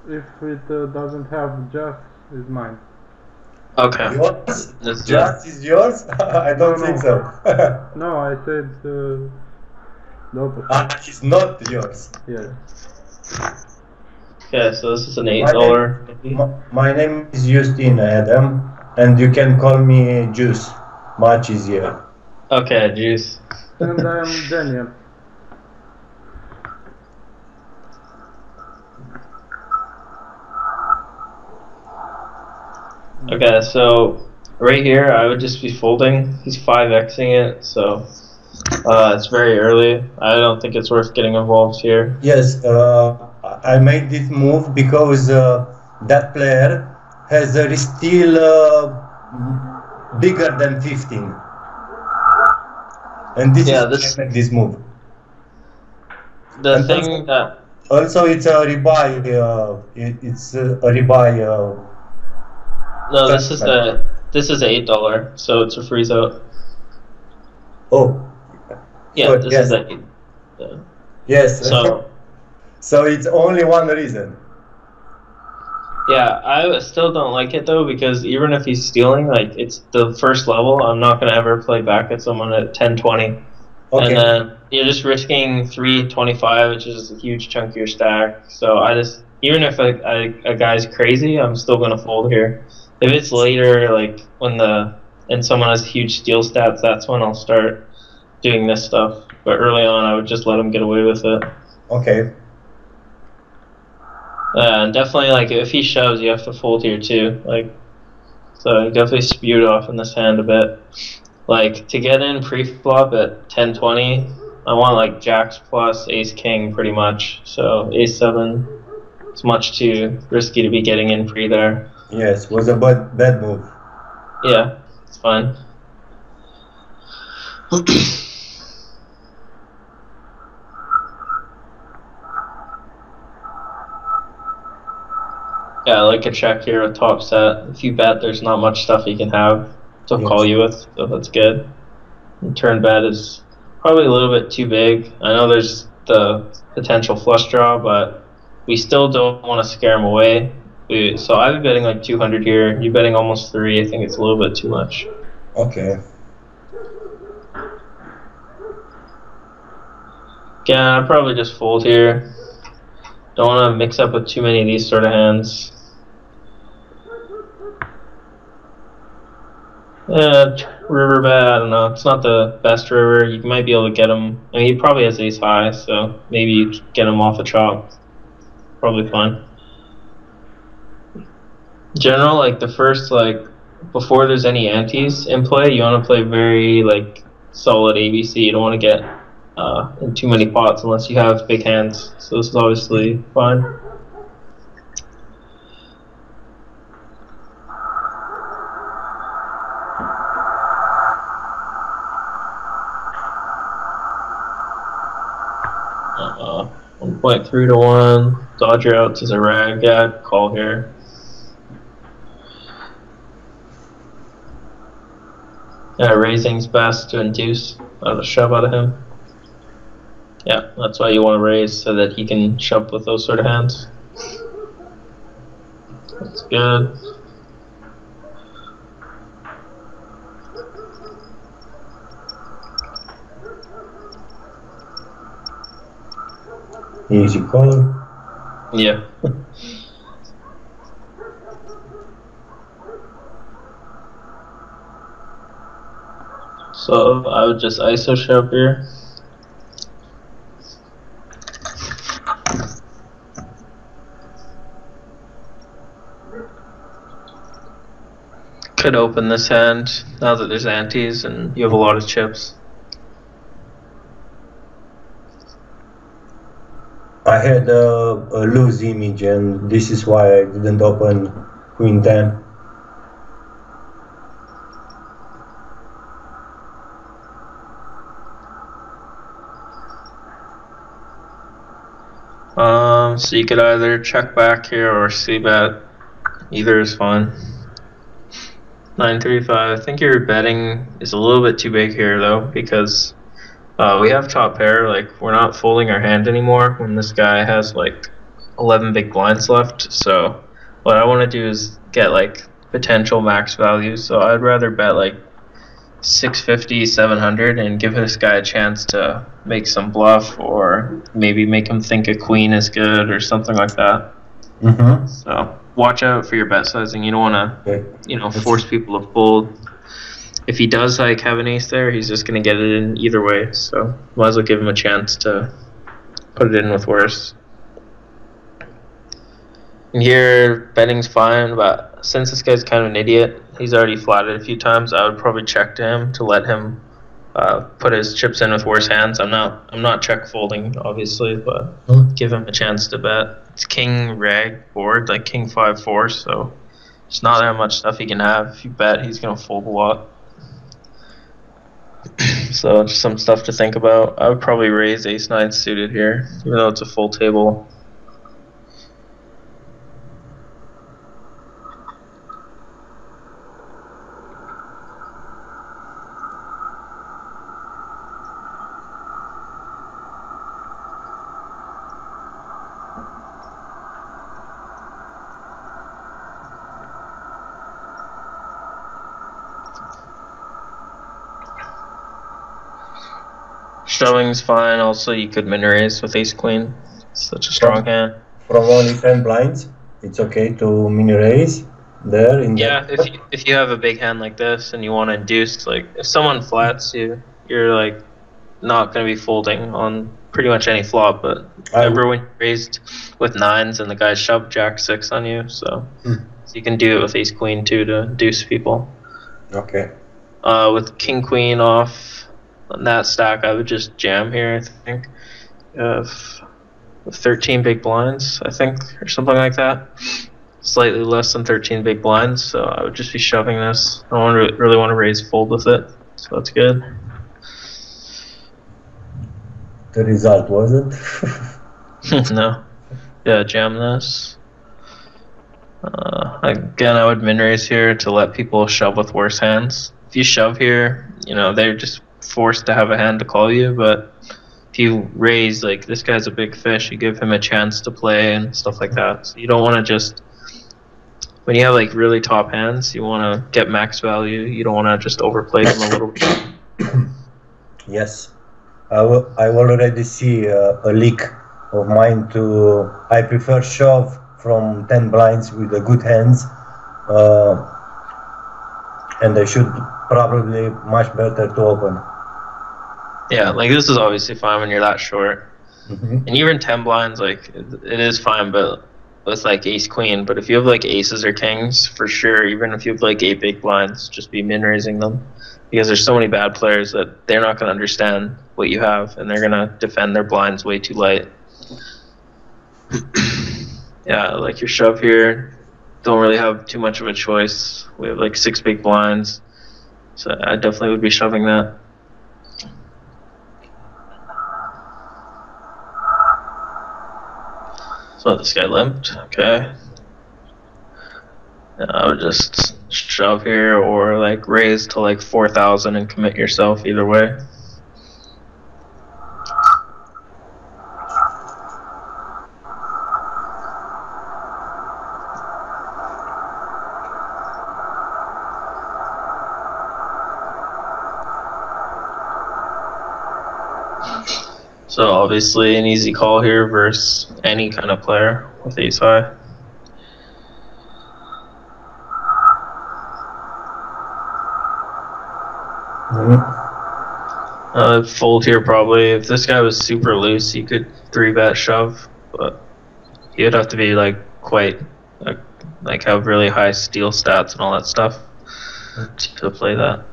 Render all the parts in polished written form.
If it doesn't have just, it's mine. Okay. Yours? This is Just is yours? I No, don't think no. so. No, I said the opposite. It's not yours. Yes. okay. So this is an My name, $8 maybe. my name is Justin Adam, and you can call me Juice. Much easier. Okay, juice. And I'm Daniel. Okay, so right here I would just be folding. He's 5xing it, so it's very early. I don't think it's worth getting involved here. Yes, I made this move because that player has a still bigger than 15. And this Yeah, is why I made this move. the And thing that also it's a rebuy. It's a rebuy. no, this is $8, so it's a freeze out. Oh, Yeah, sorry, this yes, is a yeah. yes. So So it's only one reason. yeah, I still don't like it though because even if he's stealing, like it's the first level, I'm not gonna ever play back at someone at 10-20. Okay. And then you're just risking 325, which is a huge chunk of your stack. So I just, even if a guy's crazy, I'm still gonna fold here. If it's later, like and someone has huge steal stats, that's when I'll start doing this stuff. But early on, I would just let him get away with it. Okay. And definitely, like if he shoves, you have to fold here too. Like, so he definitely spewed off in this hand a bit. Like to get in pre-flop at 10-20, I want like jacks plus ace king pretty much. So ace 7, it's much too risky to be getting in pre there. Yes, was a bad move. Yeah, it's fine. Yeah, I like a check here, a top set. If you bet, there's not much stuff you can have to Yes. call you with, so that's good. And turn bet is probably a little bit too big. I know there's the potential flush draw, but we still don't want to scare him away. So I've been betting like 200 here. You're betting almost 3. I think it's a little bit too much. Okay. Yeah, I'd probably just fold here. Don't want to mix up with too many of these sort of hands. River bet, I don't know. It's not the best river. You might be able to get him. I mean, he probably has ace high, so maybe you get him off the chop. Probably fine. General, like the first, like before there's any antes in play, you want to play very like solid ABC. You don't want to get in too many pots unless you have big hands. So this is obviously fine. Uh, 1.3 to 1. Dodger outs is a rag. Yeah, I'd call here. Yeah, raising's best to induce a shove out of him. Yeah, that's why you want to raise so that he can shove with those sort of hands. That's good. Easy call. Yeah. So I would just ISO shove here. Could open this hand now that there's antes and you have a lot of chips. I had a loose image, and this is why I didn't open Queen 10. So you could either check back here or c-bet. Either is fine. 935. I think your betting is a little bit too big here though, because we have top pair. Like we're not folding our hand anymore when this guy has like 11 big blinds left. So what I want to do is get like potential max value. So I'd rather bet like 650, 700 and give this guy a chance to make some bluff, or maybe make him think a queen is good or something like that. So watch out for your bet sizing. You don't want to, force people to fold. If he does like have an ace there, he's just going to get it in either way. So might as well give him a chance to put it in with worse. And here, betting's fine, but since this guy's kind of an idiot, he's already flatted a few times, I would probably check to him to let him put his chips in with worse hands. I'm not check folding, obviously, but give him a chance to bet. It's king reg board, like king 5-4, so there's not that much stuff he can have. If you bet, he's going to fold a lot. So just some stuff to think about. I would probably raise ace-9 suited here, even though it's a full table. Shoving's fine. Also, you could min raise with ace queen. It's such a strong hand. From only 10 blinds, it's okay to min raise there. If you have a big hand like this and you want to induce, like if someone flats you, you're like not going to be folding on pretty much any flop. But remember when you raised with 9s and the guy shoved jack 6 on you, so you can do it with ace queen too to induce people. Okay. With king queen off. On that stack, I would just jam here, I think. With 13 big blinds, I think, or something like that. Slightly less than 13 big blinds, so I would just be shoving this. I don't really want to raise fold with it, so that's good. The result wasn't? No. Yeah, jam this. Again, I would min raise here to let people shove with worse hands. If you shove here, they're just forced to have a hand to call you, but if you raise, like this guy's a big fish, you give him a chance to play and stuff like that. So you don't want to just, when you have like really top hands, you want to get max value. You don't want to just overplay them a little bit. Yes, I already see a leak of mine to, I prefer shove from 10 blinds with the good hands, and I should probably much better to open. Yeah, like this is obviously fine when you're that short. And even 10 blinds, like it is fine, but with like ace queen. But if you have like aces or kings, for sure, even if you have like 8 big blinds, just be min raising them, because there's so many bad players that they're not going to understand what you have, and they're going to defend their blinds way too light. Yeah, like your shove here, don't really have too much of a choice. We have like 6 big blinds, so I definitely would be shoving that. So this guy limped, okay. I would just shove here or like raise to like 4,000 and commit yourself either way. So obviously an easy call here versus any kind of player with ace high. Fold here probably. If this guy was super loose, you could 3-bet shove, but he would have to be like quite like have really high steal stats and all that stuff to play that.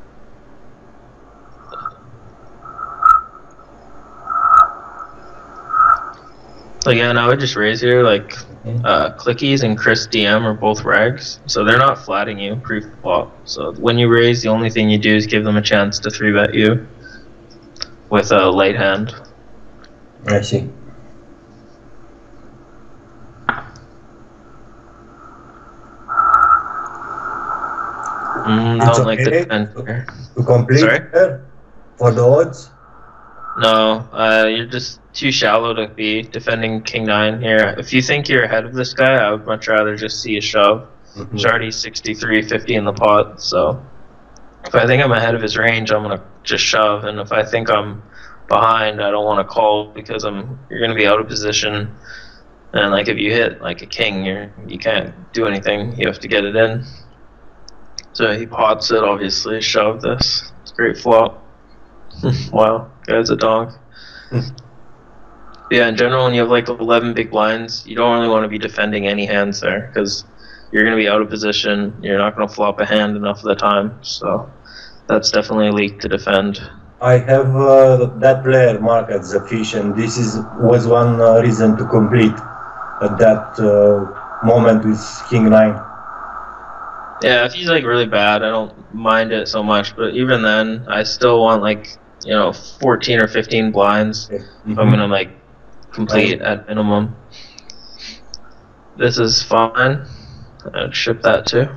Again, I would just raise here, like, Clickies and Chris DM are both rags, so they're not flatting you pre-flop. So when you raise, the only thing you do is give them a chance to 3-bet you with a light hand. I see. Don't like the defend here. To complete Sorry? here for the odds? No, you're just too shallow to be defending king 9 here. If you think you're ahead of this guy, I would much rather just see a shove. He's already 63-50 in the pot, so if I think I'm ahead of his range, I'm gonna just shove, and if I think I'm behind, I don't want to call because you're gonna be out of position, and like if you hit like a king, you can't do anything. You have to get it in. So he pots it, obviously, shove this. It's a great flop. Wow, guy's a donk. Yeah, in general, when you have like 11 big blinds, you don't really want to be defending any hands there because you're going to be out of position. You're not going to flop a hand enough of the time. So that's definitely a leak to defend. I have that player marked as a fish, and this was one reason to complete at that moment with king 9. Yeah, if he's like really bad, I don't mind it so much. But even then, I still want like 14 or 15 blinds if I'm gonna like complete at minimum. This is fine. I'd ship that too.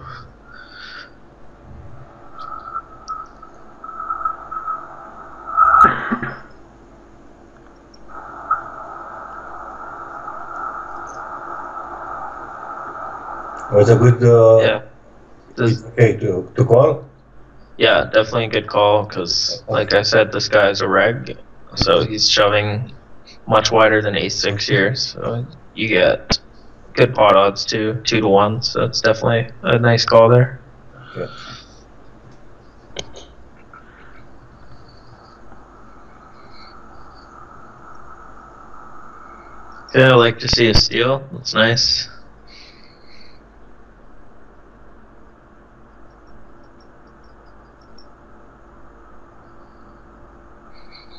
Was a good. Yeah. Okay to call. Yeah, definitely a good call because, like I said, this guy's a reg, so he's shoving much wider than ace-6 here. So you get good pot odds too, 2-1. So it's definitely a nice call there. Okay. Yeah, I like to see a steal. That's nice.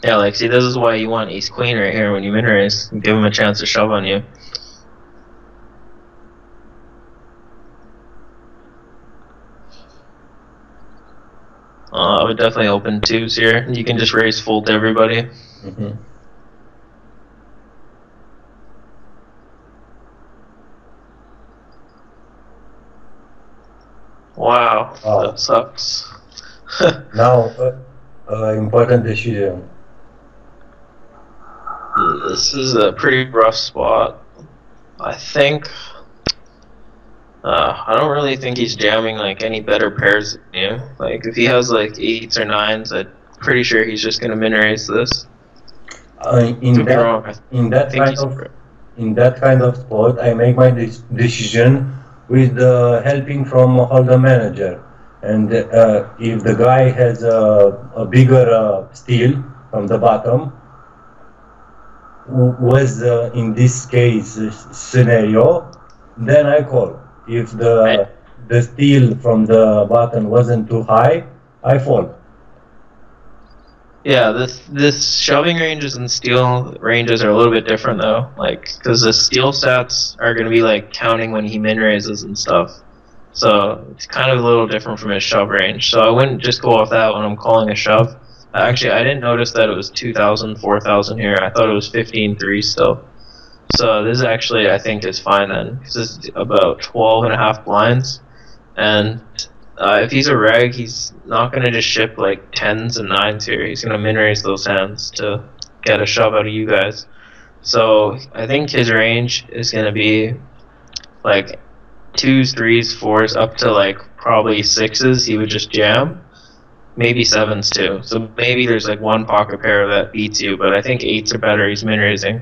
Yeah, like, see, this is why you want ace-queen right here when you min-raise. Give him a chance to shove on you. I would definitely open 2s here. You can just raise full to everybody. Wow, that sucks. Now, important decision. This is a pretty rough spot. I think. I don't really think he's jamming like any better pairs than you. Like if he has like 8s or 9s, I'm pretty sure he's just gonna min raise this. In that kind of spot, I make my decision with helping from Holder Manager. And if the guy has a bigger steal from the bottom, was in this case scenario, then I call. If the steal from the bottom wasn't too high, I fold. Yeah, this shoving ranges and steal ranges are a little bit different though, like because the steal stats are going to be like counting when he min raises and stuff. So it's kind of a little different from his shove range. So I wouldn't just go off that when I'm calling a shove. Actually, I didn't notice that it was 2,000, 4,000 here. I thought it was 15-3 still. So this actually, I think, is fine then, because it's about 12.5 blinds. And if he's a reg, he's not going to just ship like 10s and 9s here. He's going to min-raise those hands to get a shove out of you guys. So I think his range is going to be like 2s, 3s, 4s, up to like probably 6s. He would just jam. Maybe 7s too. So maybe there's like one pocket pair that beats you, but I think 8s are better. He's min-raising.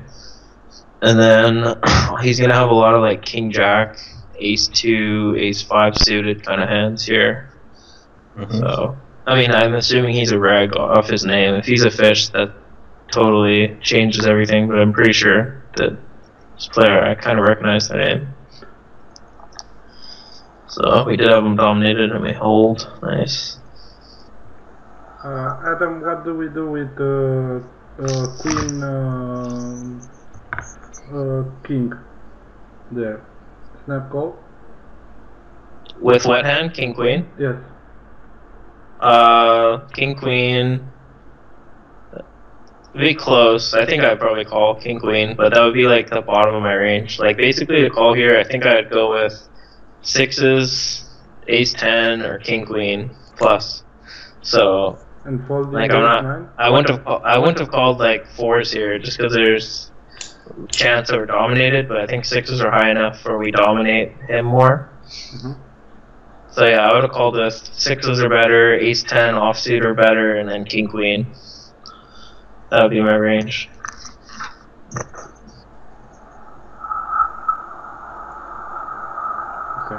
And then he's going to have a lot of like king jack, ace 2, ace 5 suited kind of hands here. So, I mean, I'm assuming he's a reg off his name. If he's a fish, that totally changes everything, but I'm pretty sure that this player, I kind of recognize the name. So we did have him dominated and we hold. Nice. Adam, what do we do with queen, king there? Snap call? With wet hand, king queen? Yes. King queen. Be close. I think I'd probably call king queen, but that would be like the bottom of my range. Like basically to call here, I think I'd go with 6s, ace 10, or king queen plus. So And folding Like ace nine. I wouldn't have called like fours here just because there's chance that we're dominated, but I think sixes are high enough where we dominate him more. Mm-hmm. So yeah, I would have called this sixes are better, ace 10 offsuit are better, and then king queen. That would be my range. Okay.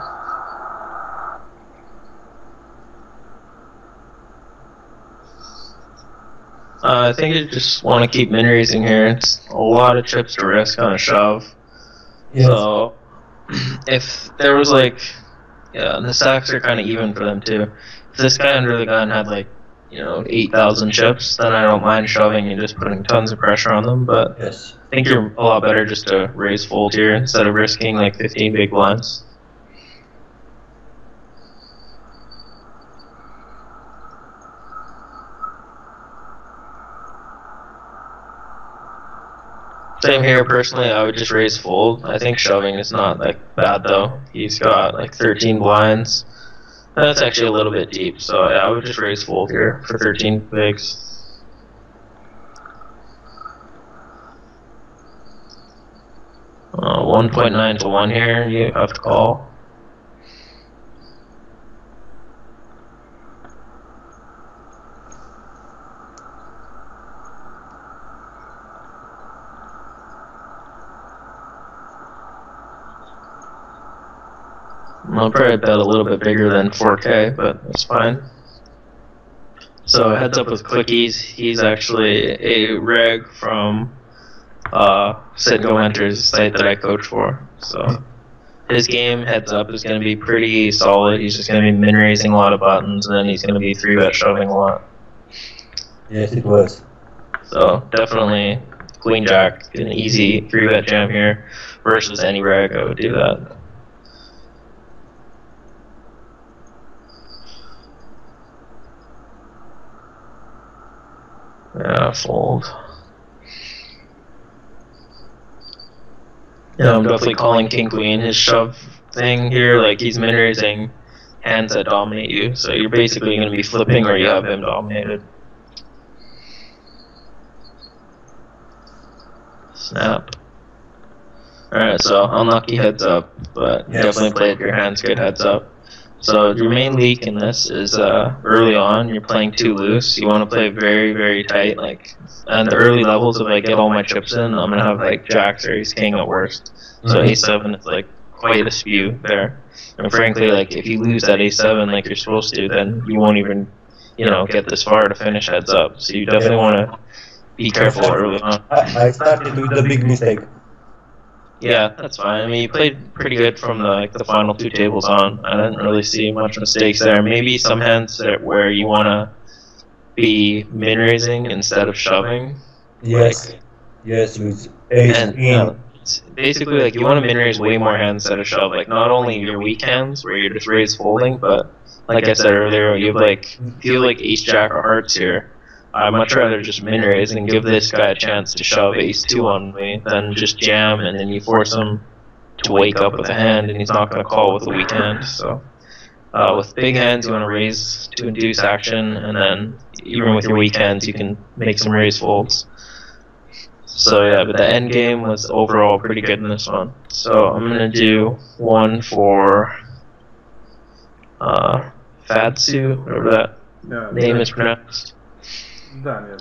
I think you just want to keep min raising here. It's a lot of chips to risk on a shove. Yes. So if there was like, yeah, the stacks are kind of even for them too. If this guy under the gun had like, 8,000 chips, then I don't mind shoving and just putting tons of pressure on them. But Yes. I think you're a lot better just to raise fold here instead of risking like 15 big blinds. Same here, personally, I would just raise fold. I think shoving is not like bad though. He's got like 13 blinds. That's actually a little bit deep, so yeah, I would just raise fold here for 13 bigs. Uh, 1.9 to 1 here, you have to call. I'll probably bet a little bit bigger than 4K, but that's fine. So heads up with clickies, he's actually a reg from Sit and Go Enters, site that I coach for. So his game, heads up, is going to be pretty solid. He's just going to be min raising a lot of buttons, and then he's going to be 3-bet shoving a lot. Yes, it was. So definitely Queen Jack, an easy 3-bet jam here versus any reg. I would do that. Yeah, fold. Yeah, I'm definitely calling king queen. His shove thing here, like he's min raising hands that dominate you, so you're basically going to be flipping or you have him dominated. Snap. Alright, so unlucky heads up, but definitely played your hands good heads up. So your main leak in this is early on, you're playing too loose. You want to play very, very tight. Like, and the early levels, if I get all my chips in, I'm going to have like jacks or ace king at worst. So a7 is like quite a spew there. And frankly, like if you lose that a7 like you're supposed to, then you won't even, get this far to finish heads up. So you definitely want to be careful early on. I started with the big mistake. Yeah, that's fine. I mean, you played pretty good from the final 2 tables on. I didn't really see much mistakes there. Maybe some hands where you want to be min raising instead of shoving. Yes. Like, yes, with ace queen. Basically, like you want to min raise way more hands instead of shove. Like not only your weak hands where you're just raise folding, but like I said earlier, you have like feel like ace jack or hearts here. I'd much rather just min raise and give this guy a chance to shove ace 2 on me than just jam and then you force him to wake up with a hand and he's not going to call with a weak hand. So with big hands, you want to raise to induce action, and then even with your weak hands, you can make some raise folds. So yeah, but the end game was overall pretty good in this one. So I'm going to do one for Fatsu, whatever that name is pronounced. Daniel.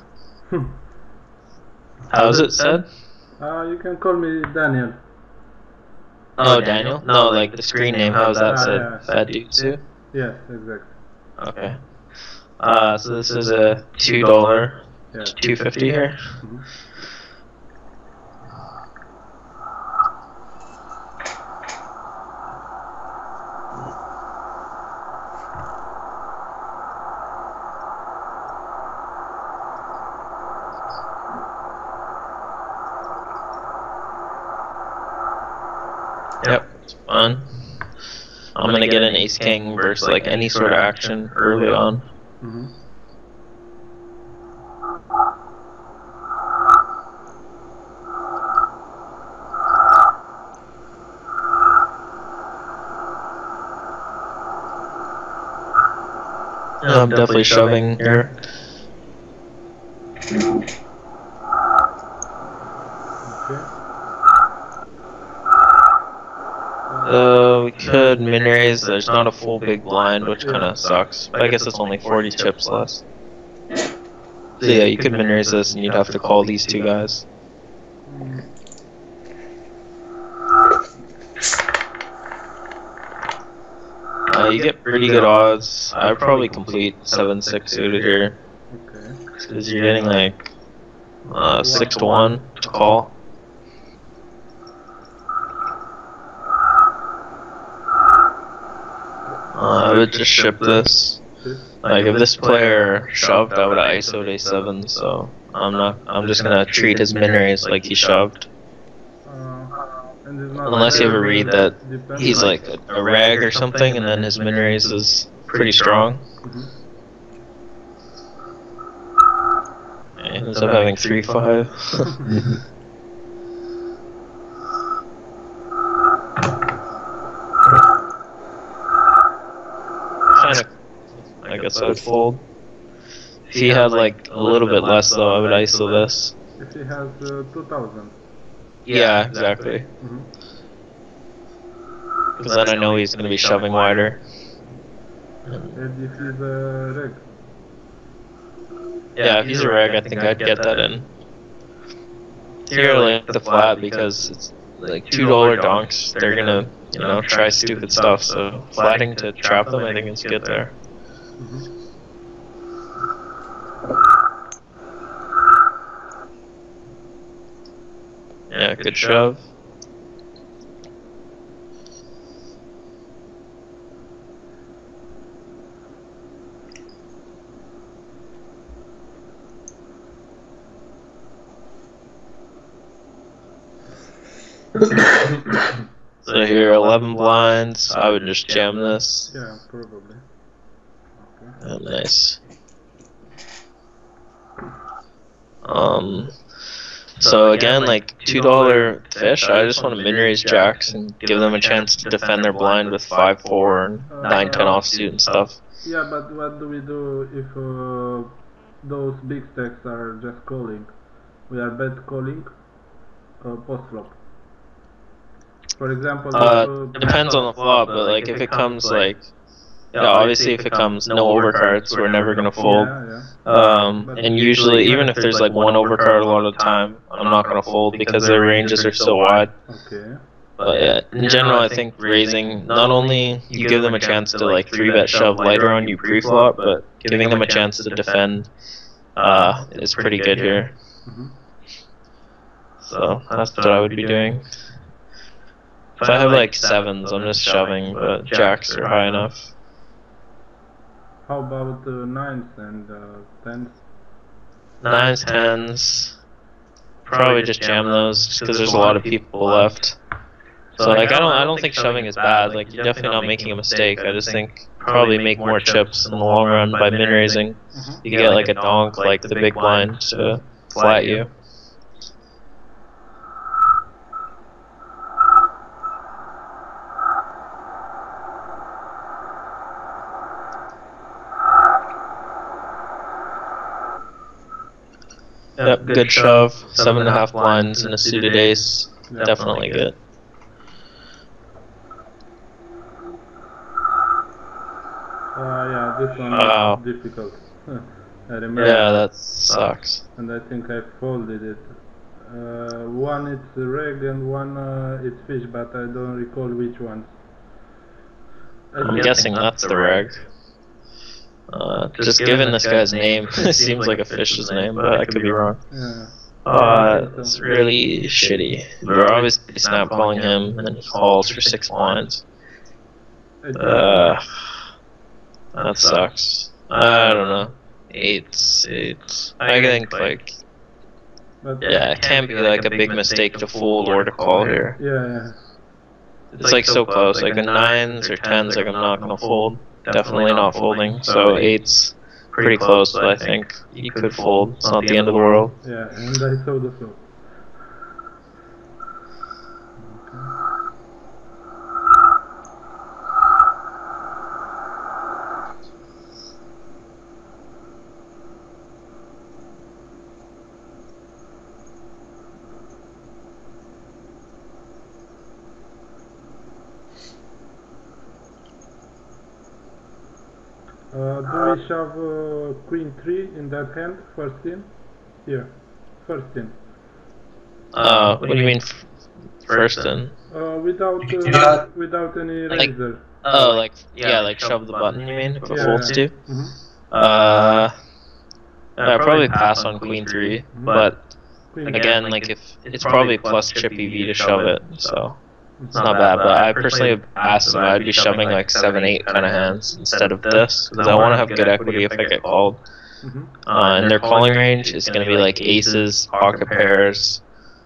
How's it said? You can call me Daniel. Oh, Daniel? No, like the screen name, how's that said? Yeah. Fatsu? Yes, exactly. Okay. So this is a $2, Yeah. $2.50 here. Mhm. Yep, it's fun. I'm gonna get an ace king versus like any sort of action early on. Mm-hmm. I'm definitely shoving here. could min raise. There's not a full big blind, which kind of sucks. But I guess it's only 40 chips less. So yeah, you could min raise this, and you'd have to call these two guys. You get pretty good odds. I'd probably complete 7-6 suited here. Okay. Because you're getting like 6 to 1 to call. I would just ship this. Like if this player shoved, I would ISO'd A7. So I'm just gonna treat his min raise like he shoved. Unless you ever read that he's like a rag or something, and then his min raise is pretty strong. He ends up having 3-5. Kinda, I guess I'd fold. If he had like a little bit less though, I would ISO this. If he has 2000. Yeah, exactly. Because then I know he's going to be shoving wider. And if he's a reg? Yeah, if he's a reg, I think I'd get that in. Here, like the flat, because it's like $2 donks, they're going to, you know, try stupid stuff. So flatting to trap them, I think is good there. Yeah, good shove. So here, 11 blinds. I would just jam this. Yeah, probably. Okay. Oh, nice. So again, like $2 fish, I just want to min raise jacks and give them a chance to defend their blind with 5-4 and 9-10 offsuit and stuff. Yeah, but what do we do if those big stacks are just calling? We are bet calling post flop. For example, depends on the flop, but like if it comes like, yeah, obviously if it comes no overcards, we're never gonna fold. And usually, even if there's like one overcard a lot of the time, I'm not gonna fold because their ranges are so wide. Okay. But yeah, in general, I think raising, not only you give them a chance to like 3-bet shove lighter on you pre-flop, but giving them a chance to defend is pretty good here. So that's what I would be doing. If I have like 7s, I'm just shoving, but jacks are high enough. How about 9s and 10s? 9s, 10s, probably just jam those, just because there's a lot of people left. So like I don't think shoving is bad. Like you're definitely not making a mistake. I just think probably make more chips in the long run by min raising. You get like a donk, like the big blind to flat you. Yep, good shove. 7.5 blinds and a suited ace. Definitely good. Yeah, this one is difficult. I remember. Yeah, that sucks. And I think I folded it. One it's reg and one it's fish, but I don't recall which one. I'm guessing that's the reg. Just given this guy's name, it seems like a fish's name, but I could be wrong. It's really shitty. We're obviously snap calling him, and then he calls for 6 blinds. That sucks. I don't know. 8s. I think like, yeah, it can't be like a big mistake to fold or to call here. Yeah. It's like so close. Like a 9s or 10s, like I'm not gonna fold. Definitely not folding. So 8's pretty close, but I think you could fold. It's not the end of the world. Yeah, and I saw the flop. Do we shove queen 3 in that hand? First in? Here. First in. What do you mean first in? Without any Like- razor. Oh, like, yeah, like shove the button, you mean, if it Yeah. folds to? Mhm. I'd probably pass on queen 3, but Queen again, like, if it's probably plus chip EV to shove it, so it's not bad, but I personally would pass them. I'd be shoving like 7-8 kind of hands instead of this, because I want to have good equity if I get called. Mhm. And their calling range is going to be like aces, pocket pairs,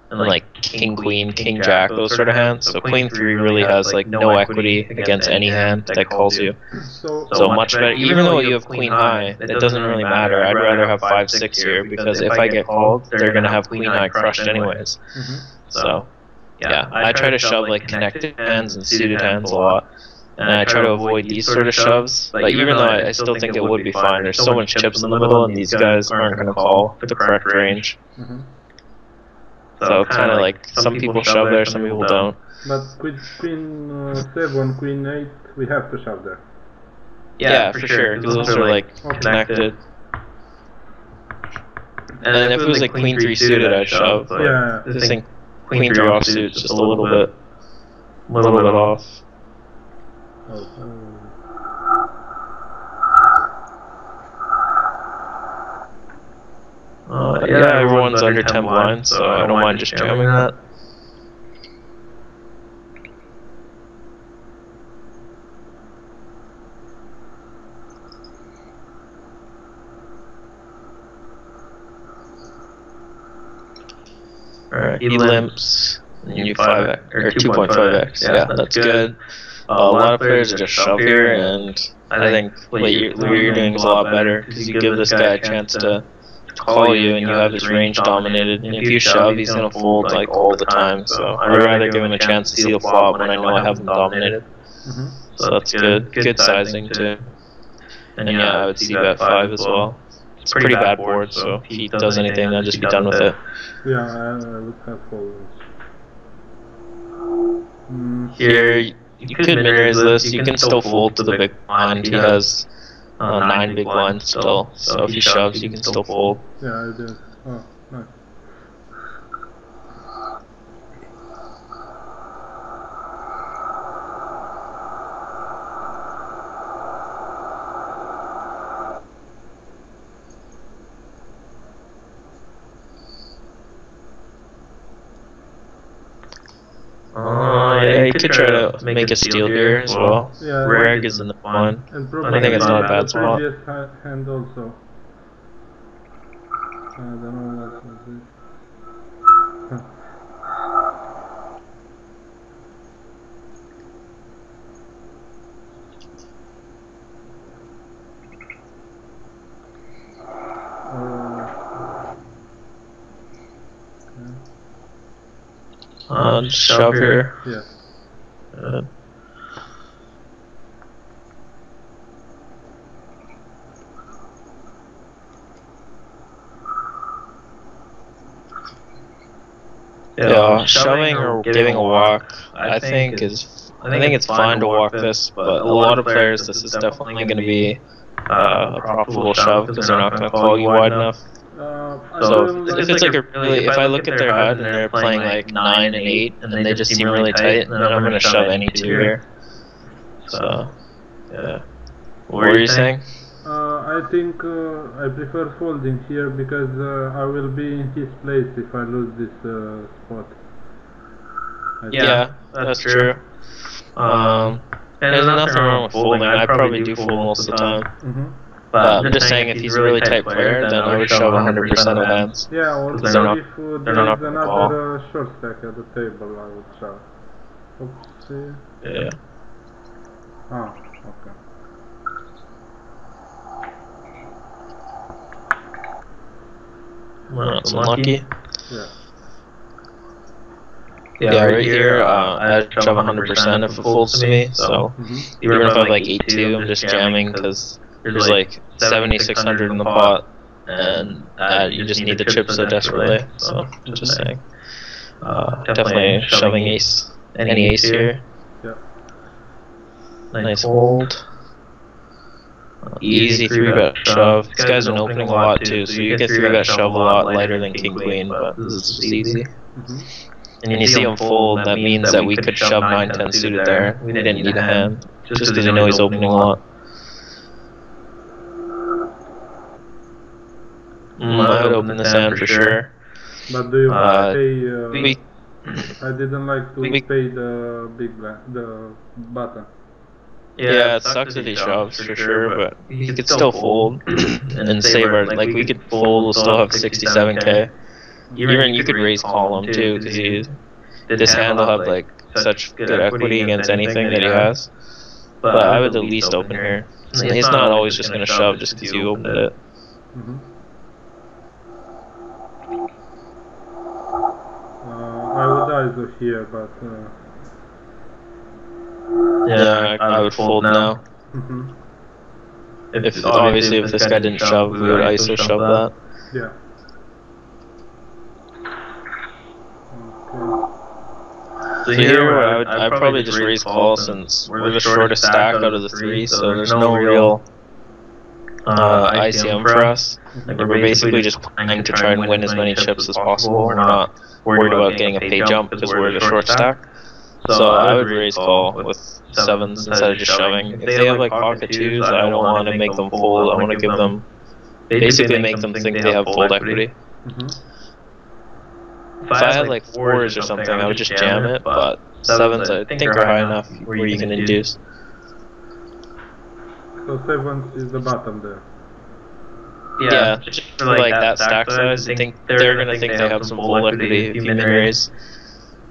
and like king queen, king jack, those sort of hands. So queen 3 really has like no equity against any hand that calls you. So much better. Even though you have queen high, it doesn't really matter. I'd rather have 5-6 here, because if I get called, they're going to have queen high crushed anyways. Mhm. So yeah, I try to shove like connected hands and suited hands a lot. And I try to avoid these sort of shoves, but even though I still think it would be fine, there's so much chips in the middle, and these guys aren't going to call the correct range. Mhm. So kind of like some people shove there, some people don't. But with queen 7, queen 8, we have to shove there. Yeah, for sure, because those are like connected. And then if it was like queen 3 suited, I'd shove. But Yeah. I think queen 3 offsuit is just a little bit off. Yeah, everyone's under 10 blind, so I don't mind just jamming that. Alright, he limps, and you 5x, or 2.5x, yeah, that's good. A lot of players just shove here, and I think what you're doing is a lot better, because you give this guy a chance to call you, and you have his range dominated, and if you shove, he's going to fold like all the time, so I'd rather give him a chance to see the flop when I know I have him dominated. Mhm. So that's good. Good sizing too. And yeah, I would see bet 5 as well. It's a pretty bad board, so if he does anything, I'll just be done with it. Yeah, I would have followed. Here, you could min-raise this. You can still fold to the big blind. He has 9 big blinds still, so if he shoves, you can still fold. Yeah, I did. Oh, nice. Yeah, you could try to make a steal here as well. Yeah, Reg is in the blind. And I think it's not a bad spot. previous hand also. I don't know what was this. Just shove here. Yeah. Yeah, shoving or giving a walk, I think it's fine to walk this, but a lot of players, this is definitely going to be a profitable shove because they're not going to call you wide enough. So if it's like a really, if I look at their HUD and they're playing like 9 and 8, and then they just seem really tight, then I'm going to shove any 2 here. So, yeah. What were you saying? I think I prefer folding here because I will be in his place if I lose this spot. Yeah, that's true. And there's nothing wrong with folding. I probably do fold most of the time. Mm-hmm. But I'm just saying, if he's a really tight player, then I would shove 100% of hands. Yeah, also They're not- if they're there not is gonna call. another short stack at the table, I would shove. Oopsie. Yeah. Ah, okay. Well, that's unlucky. Yeah. Yeah, right here, I'd shove 100% if it folds to me, so Mm-hmm. even if I have like 8-2, I'm just jamming because there's like 7,600 in the pot, and you just need the chips so desperately, so I'm just saying. Definitely shoving ace, any ace here. Yeah. Nice hold. Easy 3-bet shove. This guy's been opening a lot too, so you get 3-bet shove a lot lighter than king queen, but this is just easy. And you see him fold, that means that we could shove 9-10 suited there. We didn't need a hand, just because we know he's opening a lot. I would open this hand for sure. But do you pay? I didn't like to pay the the button. Yeah, it sucks if he shoves for sure, but he could still fold and save our. Like we could fold, we'll still have 67k. Even you could raise call him too, because this hand will have like such good equity against anything that he has. But I would at least open here. He's not always just gonna shove just because you opened it. I would either here, but yeah, I would fold now. If obviously if this guy didn't shove, we would ISO shove that. Yeah. So here I'd probably just raise call since we're the shortest stack out of the three, so there's no real ICM for us. Like we're basically just planning to try and win as many chips as possible. We're not worried about getting a pay jump because we're the short stack. So I would raise call with 7s instead of just shoving. If they have like pocket 2s, I don't want to make them fold. I want to give them, basically make them think they have fold equity. If I had like 4s or something, I would just jam it, but 7s I think are high enough where you can induce. So 7 is the bottom there. Yeah, just for like that stack size, I think they're gonna think they have some fold equity if you min raise.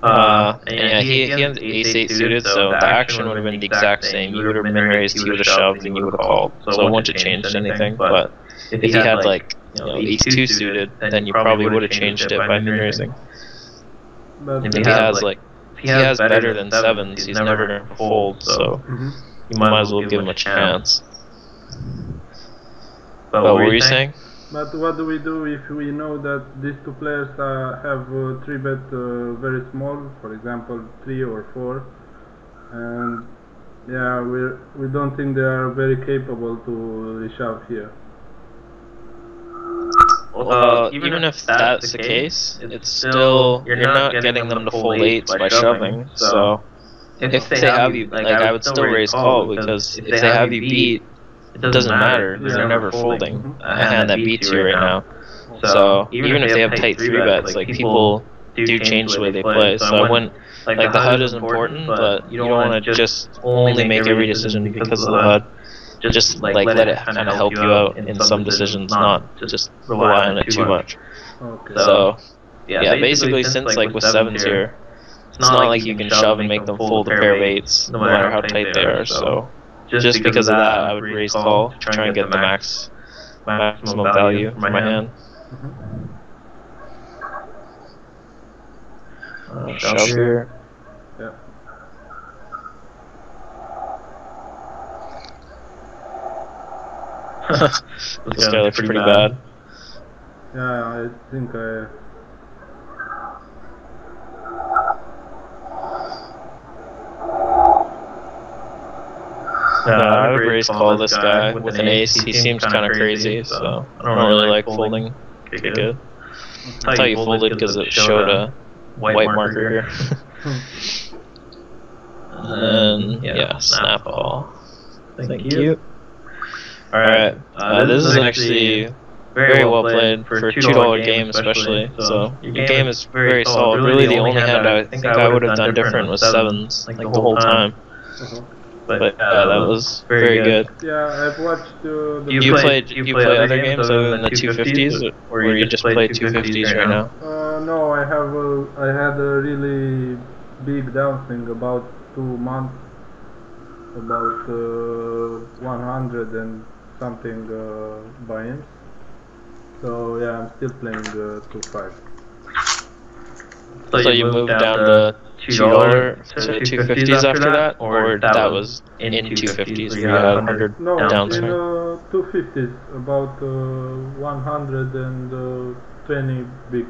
And yeah, he has ace-8 suited, so the action would have been the exact same. You would have min raised, he would have shoved, and you would have called. So it wouldn't have changed anything. But if he had like ace-2 suited, then you probably would have changed it by min raising. If he has like, if he has better than 7s, he's never gonna fold. So you might as well give him a chance. But what were you saying? But what do we do if we know that these two players have 3-bet very small, for example 3 or 4, and yeah, we don't think they are very capable to reshove here. Even if that's the case, it's still, you're not getting them to fold 8s by shoving. So if they have you, like I would still raise call, because if they have you beat, it doesn't matter because they're never folding a hand that beats you right now. So even if they have tight 3-bets, like people do change the way they play. So I wouldn't, like the HUD is important, but you don't want to just only make every decision because of the HUD. Just like let it kind of help you out in some decisions, not just rely on it too much. So yeah, basically since like with 7s here, it's not like you can shove and make them fold a pair of 8s no matter how tight they are. So just because of that, I would raise call to try and get the maximum value for my hand. Shove here. Yeah. This guy looks pretty bad. Yeah, I think I would raise call this guy with an ace. He seems kind of crazy, so I don't really like folding. Okay, good. I thought you folded because it showed a white marker here. And then, yeah, snap call. Thank you. Alright, this is actually very well played for a $2 game especially, so your game is very solid. Really the only hand I think I would have done different was 7s, like the whole time. But that was very good. Yeah, I've watched the... You play other games other than the 250s, or you just play 250s right now? No, I had a really big downswing about 2 months, about 100 and something buy-ins. So yeah, I'm still playing 2.5. So you moved down to $2 to 250s after that, or that was in 250s where you had 100 downswing? No, in 250s, about 120 big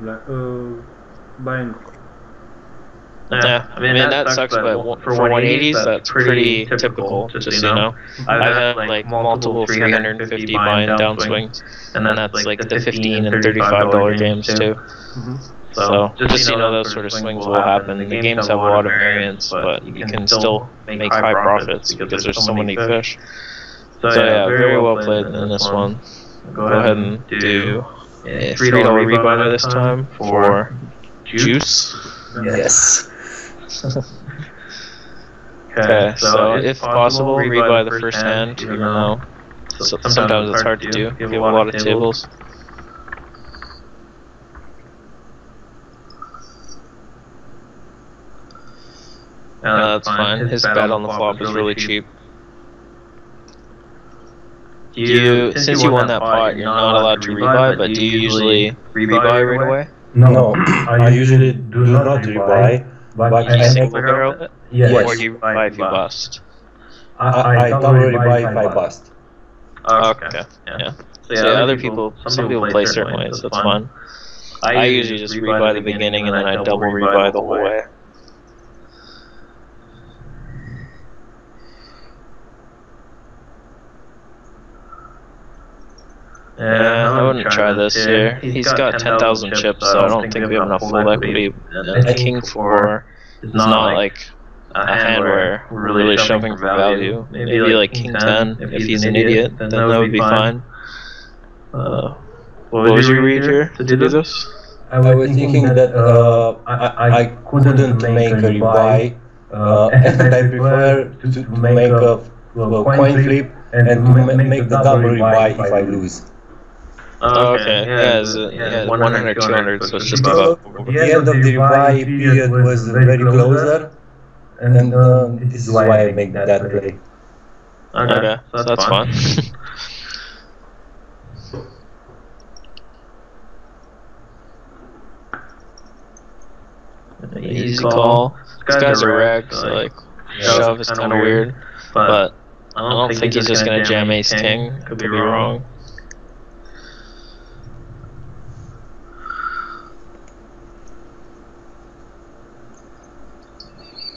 buy-ins. Yeah, I mean that sucks, but for 180s, that's pretty typical. Just so you know, I've had like multiple 350 buy-in downswings, and that's like the $15 and $35 games too. So just so you know, those sort of swings will happen. The games have a lot of variance, but you can still make high profits because there's so many fish. So yeah, very well played in this one. Go ahead and do a $3 rebuy this time for juice. Yes. Okay, so if possible, rebuy the first hand, even though sometimes it's hard to do if you have a lot of tables. That's fine. His bet on the flop is really cheap. Since you won that pot, you're not allowed to rebuy, but do you usually rebuy right away? No, I usually do not rebuy, but Do you I single make, barrel it? yes. Or do you buy if you bust? I totally buy if I bust. Okay, yeah. So yeah, other people, some people play certain ways, that's fine. I usually just rebuy the beginning and then I double rebuy the whole way. Yeah, I wouldn't try this here. He's got 10,000 chips, so I don't think we have enough full equity. And King 4 is not like a hand where we're really shoving for value. Maybe like King 10, if he's an idiot, then that would be fine. What was your read here to do this? I was thinking that I couldn't make a rebuy, and I prefer to make a coin flip and to make the double rebuy if I lose. Okay, yeah, 100, 200, so it's just about over. The end of the rebuy period was very closer, and this is why I make that play. Okay, so that's fine. Easy call. These guys are wrecked, so like shove is kind of weird, but I don't think he's just gonna jam ace king. Could be wrong.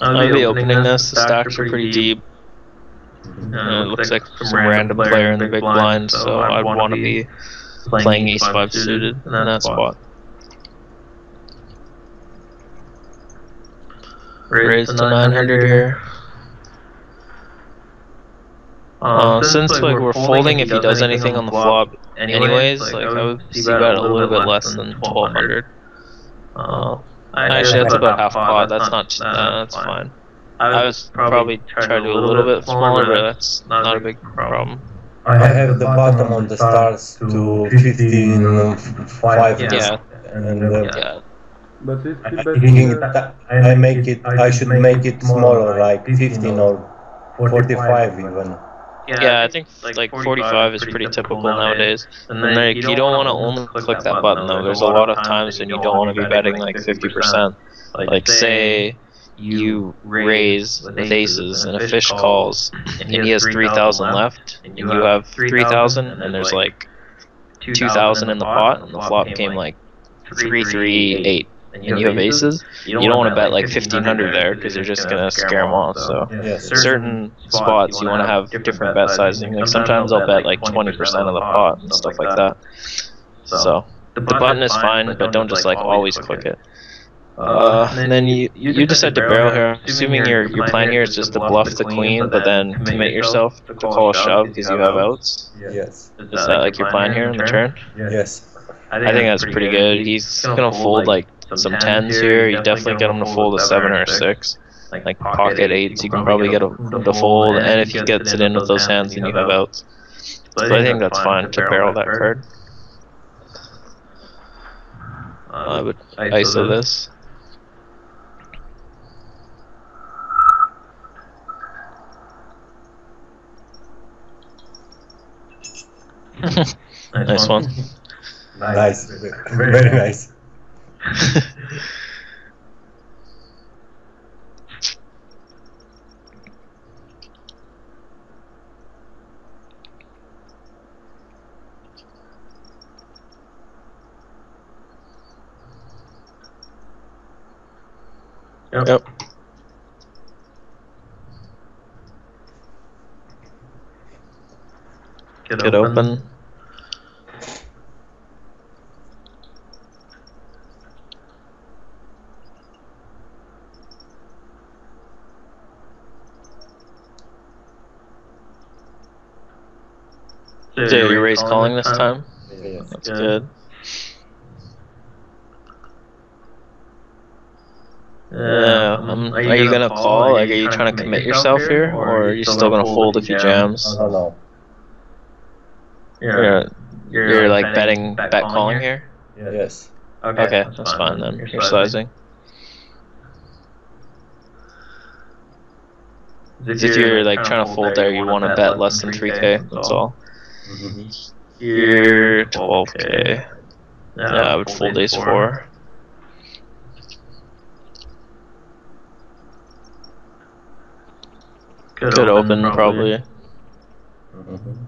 I'll be opening this. The stacks are pretty deep. It looks like some random player in the big blind, so I'd want to be playing ace 5 suited in that spot. Raise to 900 here. Since like we're folding if he does anything on the flop anyways, like I would see bet a little bit less than 1200. Actually, that's about half pot. That's not. That's fine. I was probably try to do a little bit smaller, but that's not a big problem. I have the bottom on the stars to 15.5. Yeah. And Yeah. But it's I thinking that I should make it smaller, like 15 or 45 even. Yeah, I think like 45 is pretty typical nowadays. And like, you don't want to only click that button though. There's a lot of times when you don't want to be betting like 50%. Like say you raise with aces and a fish calls and he has 3,000 left and you have 3,000 and there's like 2,000 in the pot and the flop came like 3-3-8 and you have aces, you don't want to bet like 1,500 there because you're just going to scare them off. So certain spots you want to have different bet sizing. Like sometimes I'll bet like 20% of the pot and stuff like that. So the button is fine, but don't just like always click it. And then you decide to barrel here. Assuming your plan here is just to bluff the queen, but then commit yourself to call a shove because you have outs. Yes. Is that like your plan here on the turn? Yes. I think that's pretty good. He's gonna fold like some 10s here. You definitely get him to fold a 7 or a 6. Like pocket 8s, you can probably get him to fold. And if he gets it in with those hands, then you have outs. So I think that's fine to barrel that card. I would ISO this. Nice one. Nice. Very nice. Yep. Get open. So your raise calling this time? Yes. That's good. Yeah. Are you gonna call? Like, are you trying to commit yourself here, or are you still gonna fold if he jams? Oh no. You're like bet calling here. Yes. Okay, that's fine then. You're sizing. If you're like trying to fold there, you want to bet less than 3K. That's all. Mm-hmm. You're 12K. Yeah, I would fold ace 4. Could open probably. Mm-hmm.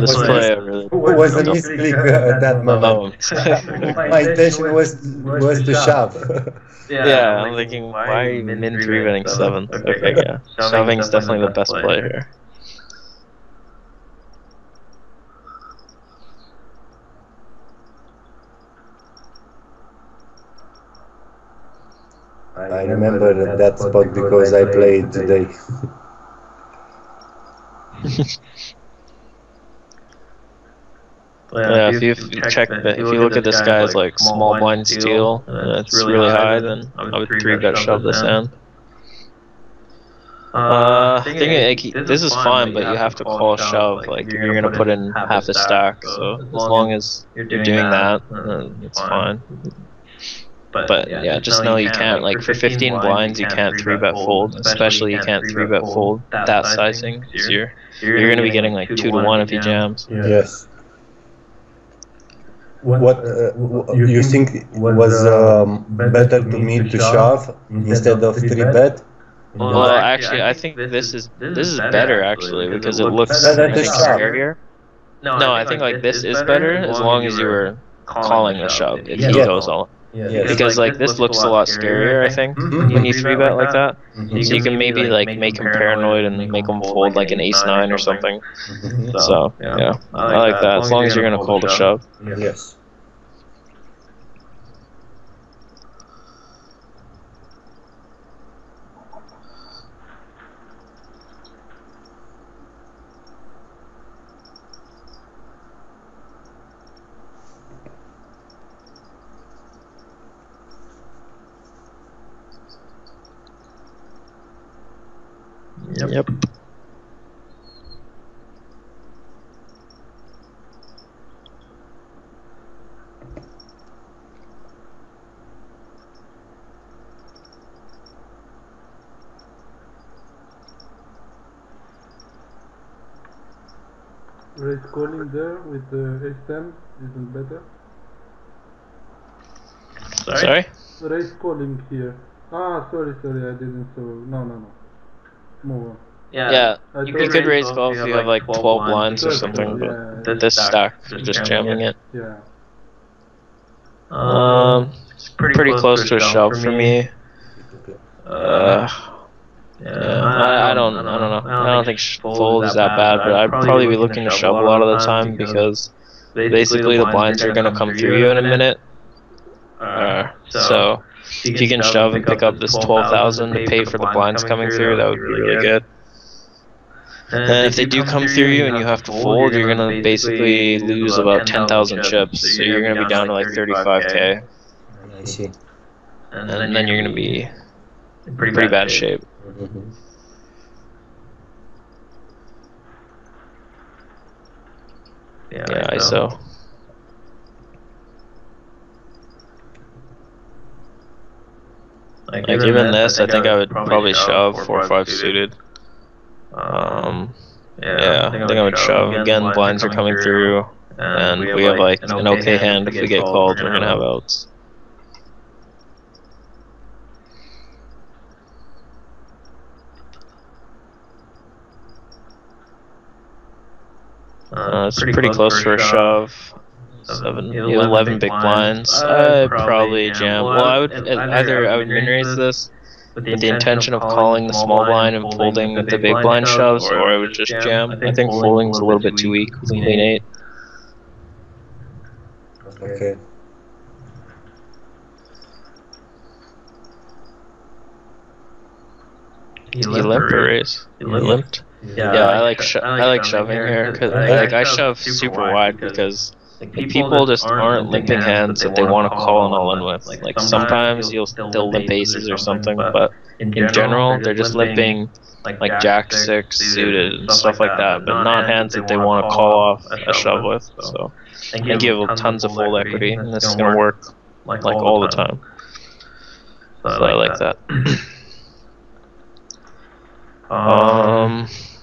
This play I really Was a don't misclick at that moment. know. My intention was to shove. Yeah, I'm thinking, why are you min 3 betting 7th? Okay, yeah. Shoving's definitely the best play here. I remember that spot because I played today. Yeah, if you if you look at this guy's like small blind steal, it's really high, then I would 3-bet shove this hand. This is fine, but you have to call shove. Like, you're gonna put in half a stack. So as long as you're doing that, it's fine. But yeah, just know you can't, like, for 15 blinds, you can't 3-bet fold. Especially you can't 3-bet fold that sizing, because you're gonna be getting like 2 to 1 if he jams. Yes. What you think was better to me to shove instead of 3-bet? Well, actually, I think this is better actually, because it looks, Better I to think, shove. scarier. No, I think like this is better as long as you were calling the shove if he Yeah. goes all. Yes. Because like this looks a lot scarier, I think, when you 3-bet like that. So you can maybe like make him paranoid and make him fold like an ace-9 or something. Mhm. So yeah, I like that. As long as you're gonna call the shove. Yes. Yep. Raise calling there with the ace-10 isn't better. Sorry? Raise calling here. Ah, sorry, I didn't saw. No. Move on. Yeah, I you thought could raise 12 if you have like 12 blinds or something, yeah, but this stack, you're just jamming it. yeah. It's pretty close to a shove for me. Yeah, I don't know. I don't think fold is that bad, but I'd probably be looking to shove a lot of the time because basically the blinds are gonna come through you in a minute. So if you can shove and pick up this 12,000 to pay for the blinds coming through, that would be really good. And if they do come through you and you have to fold, you're gonna basically lose about 10,000 chips. So you're gonna be down to like 35K, I see. and then you're gonna be in pretty bad shape. Mhm. Yeah, ISO. Like, given this, I think I would probably shove 4-5 suited. Yeah, I think I would shove. Again, blinds are coming through, and we have like an okay hand. If we get called, we're gonna have outs. It's pretty close for a shove. 11 big blinds. I'd probably jam. Well, I would either I would min raise this with the intention of calling the small blind and folding with the big blind shoves, or I would just jam. I think folding's a little bit too weak with queen 8. Okay. He limped or raise? He limped. Yeah, I like shoving here because like I shove super wide because like, people just aren't limping hands that they want to call an all-in with. Like sometimes they'll limp aces or something, but in general they're just limping like jack 6 suited and stuff like that, but not hands that they want to call off a shove with. So I think you have tons of fold equity, and this is gonna work like all the time. So I like that.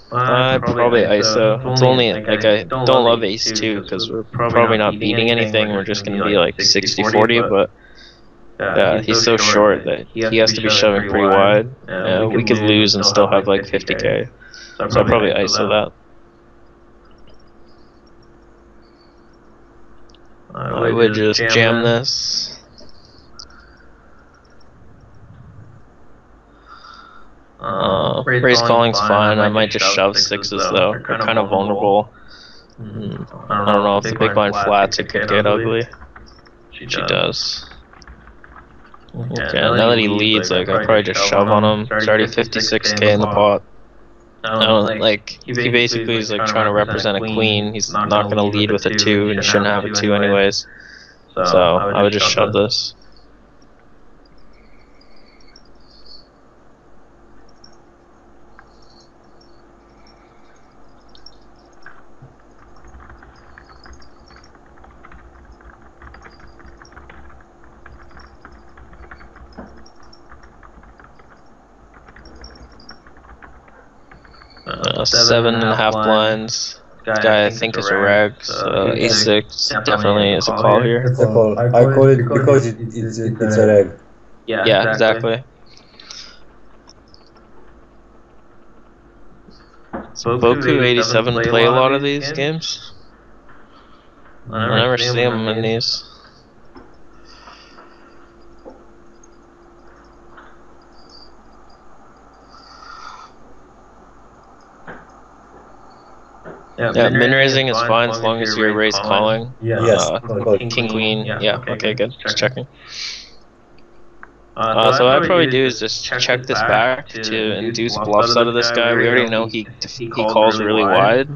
I'd probably ISO. It's only like I don't love ace 2 because we're probably not beating anything. We're just gonna be like 60-40, but yeah, he's so short that he has to be shoving pretty wide. We could lose and still have like 50k. So I'd probably ISO that. I would just jam this. Raise calling's fine. I might just shove 6s though. They're kind of vulnerable. I don't know if the big blind flats, it could get ugly. She does. Okay, now that he leads, like I'll probably just shove on him. It's already 56k in the pot. I don't like. He basically is like trying to represent a queen. He's not gonna lead with a 2, and he shouldn't have a 2 anyways. So I would just shove this. Seven and a half blinds. Guy I think is a reg, so ace-6 definitely is a call here. It's a call. I call it because it's a reg. Yeah, exactly. So Boku 87 play a lot of these games? I never see him in these. Yeah, min raising is fine as long as you're raise calling. Yes. King queen. Yeah. Okay, good. Just checking. So what I'd probably do is just check this back to induce bluffs out of this guy. We already know he calls really wide,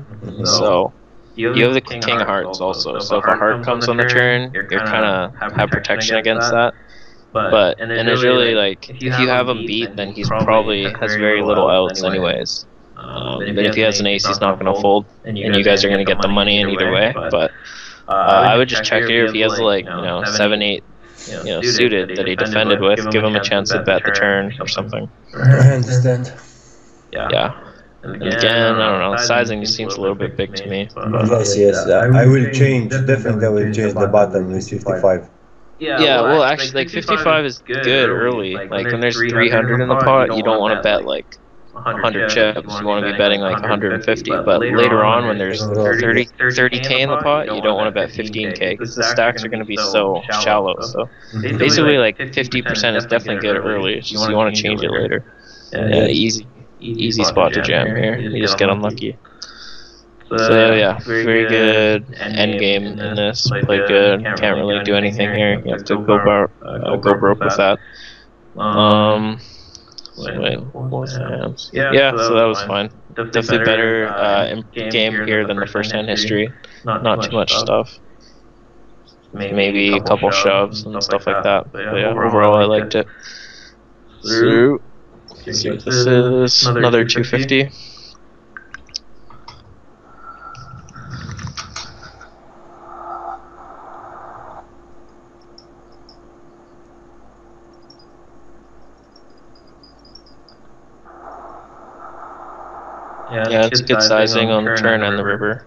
so you have the king of hearts also. So if a heart comes on the turn, you're kind of have protection against that. And there's really like if you have him beat, then he's probably has very little outs anyways. But if he has an ace, he's not going to fold, and you guys are going to get the money in either way. But I would just check here if he has like 7-8 suited that he defended with, give him a chance to bet the turn or something. I understand. Yeah. And again, I don't know. Sizing just seems a little bit big to me. Yes. I will change. Definitely, I will change the button with 55. Yeah, well, actually, like 55 is good early. Like when there's 300 in the pot, you don't want to bet like 100 chips, you want to be betting like 150, but later on when there's 30k in the pot, you don't want to bet 15k because the stacks are going to be so shallow. So basically like 50% is definitely good early, it's just you want to change it later. Yeah, easy spot to jam here, you just get unlucky. So yeah, very good end game in this, played good, can't really do anything here, you have to go broke with that. Wait, what was the hands? Yeah, so that was fine. Definitely better in game here than the first hand history. Not too much stuff. Maybe a couple shoves and stuff like that. But yeah, overall I liked it. So, let's see what this is. Another 250. Yeah, it's good sizing on the turn and the river.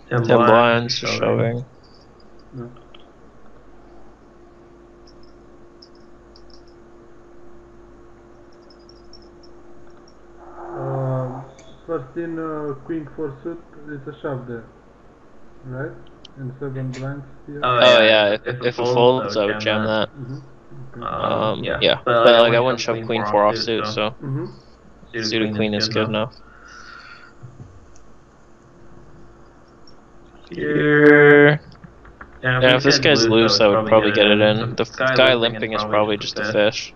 Ten blinds, just shoving. first in queen 4 suit, it's a shove there, right? And 7 blinds here. Oh yeah, if it folds, I would jam that. Okay. Yeah, but like I wouldn't shove queen 4 offsuit, so suited queen is good enough. Here. Yeah, if this guy's loose, I would probably get it in. The guy limping is probably just a fish.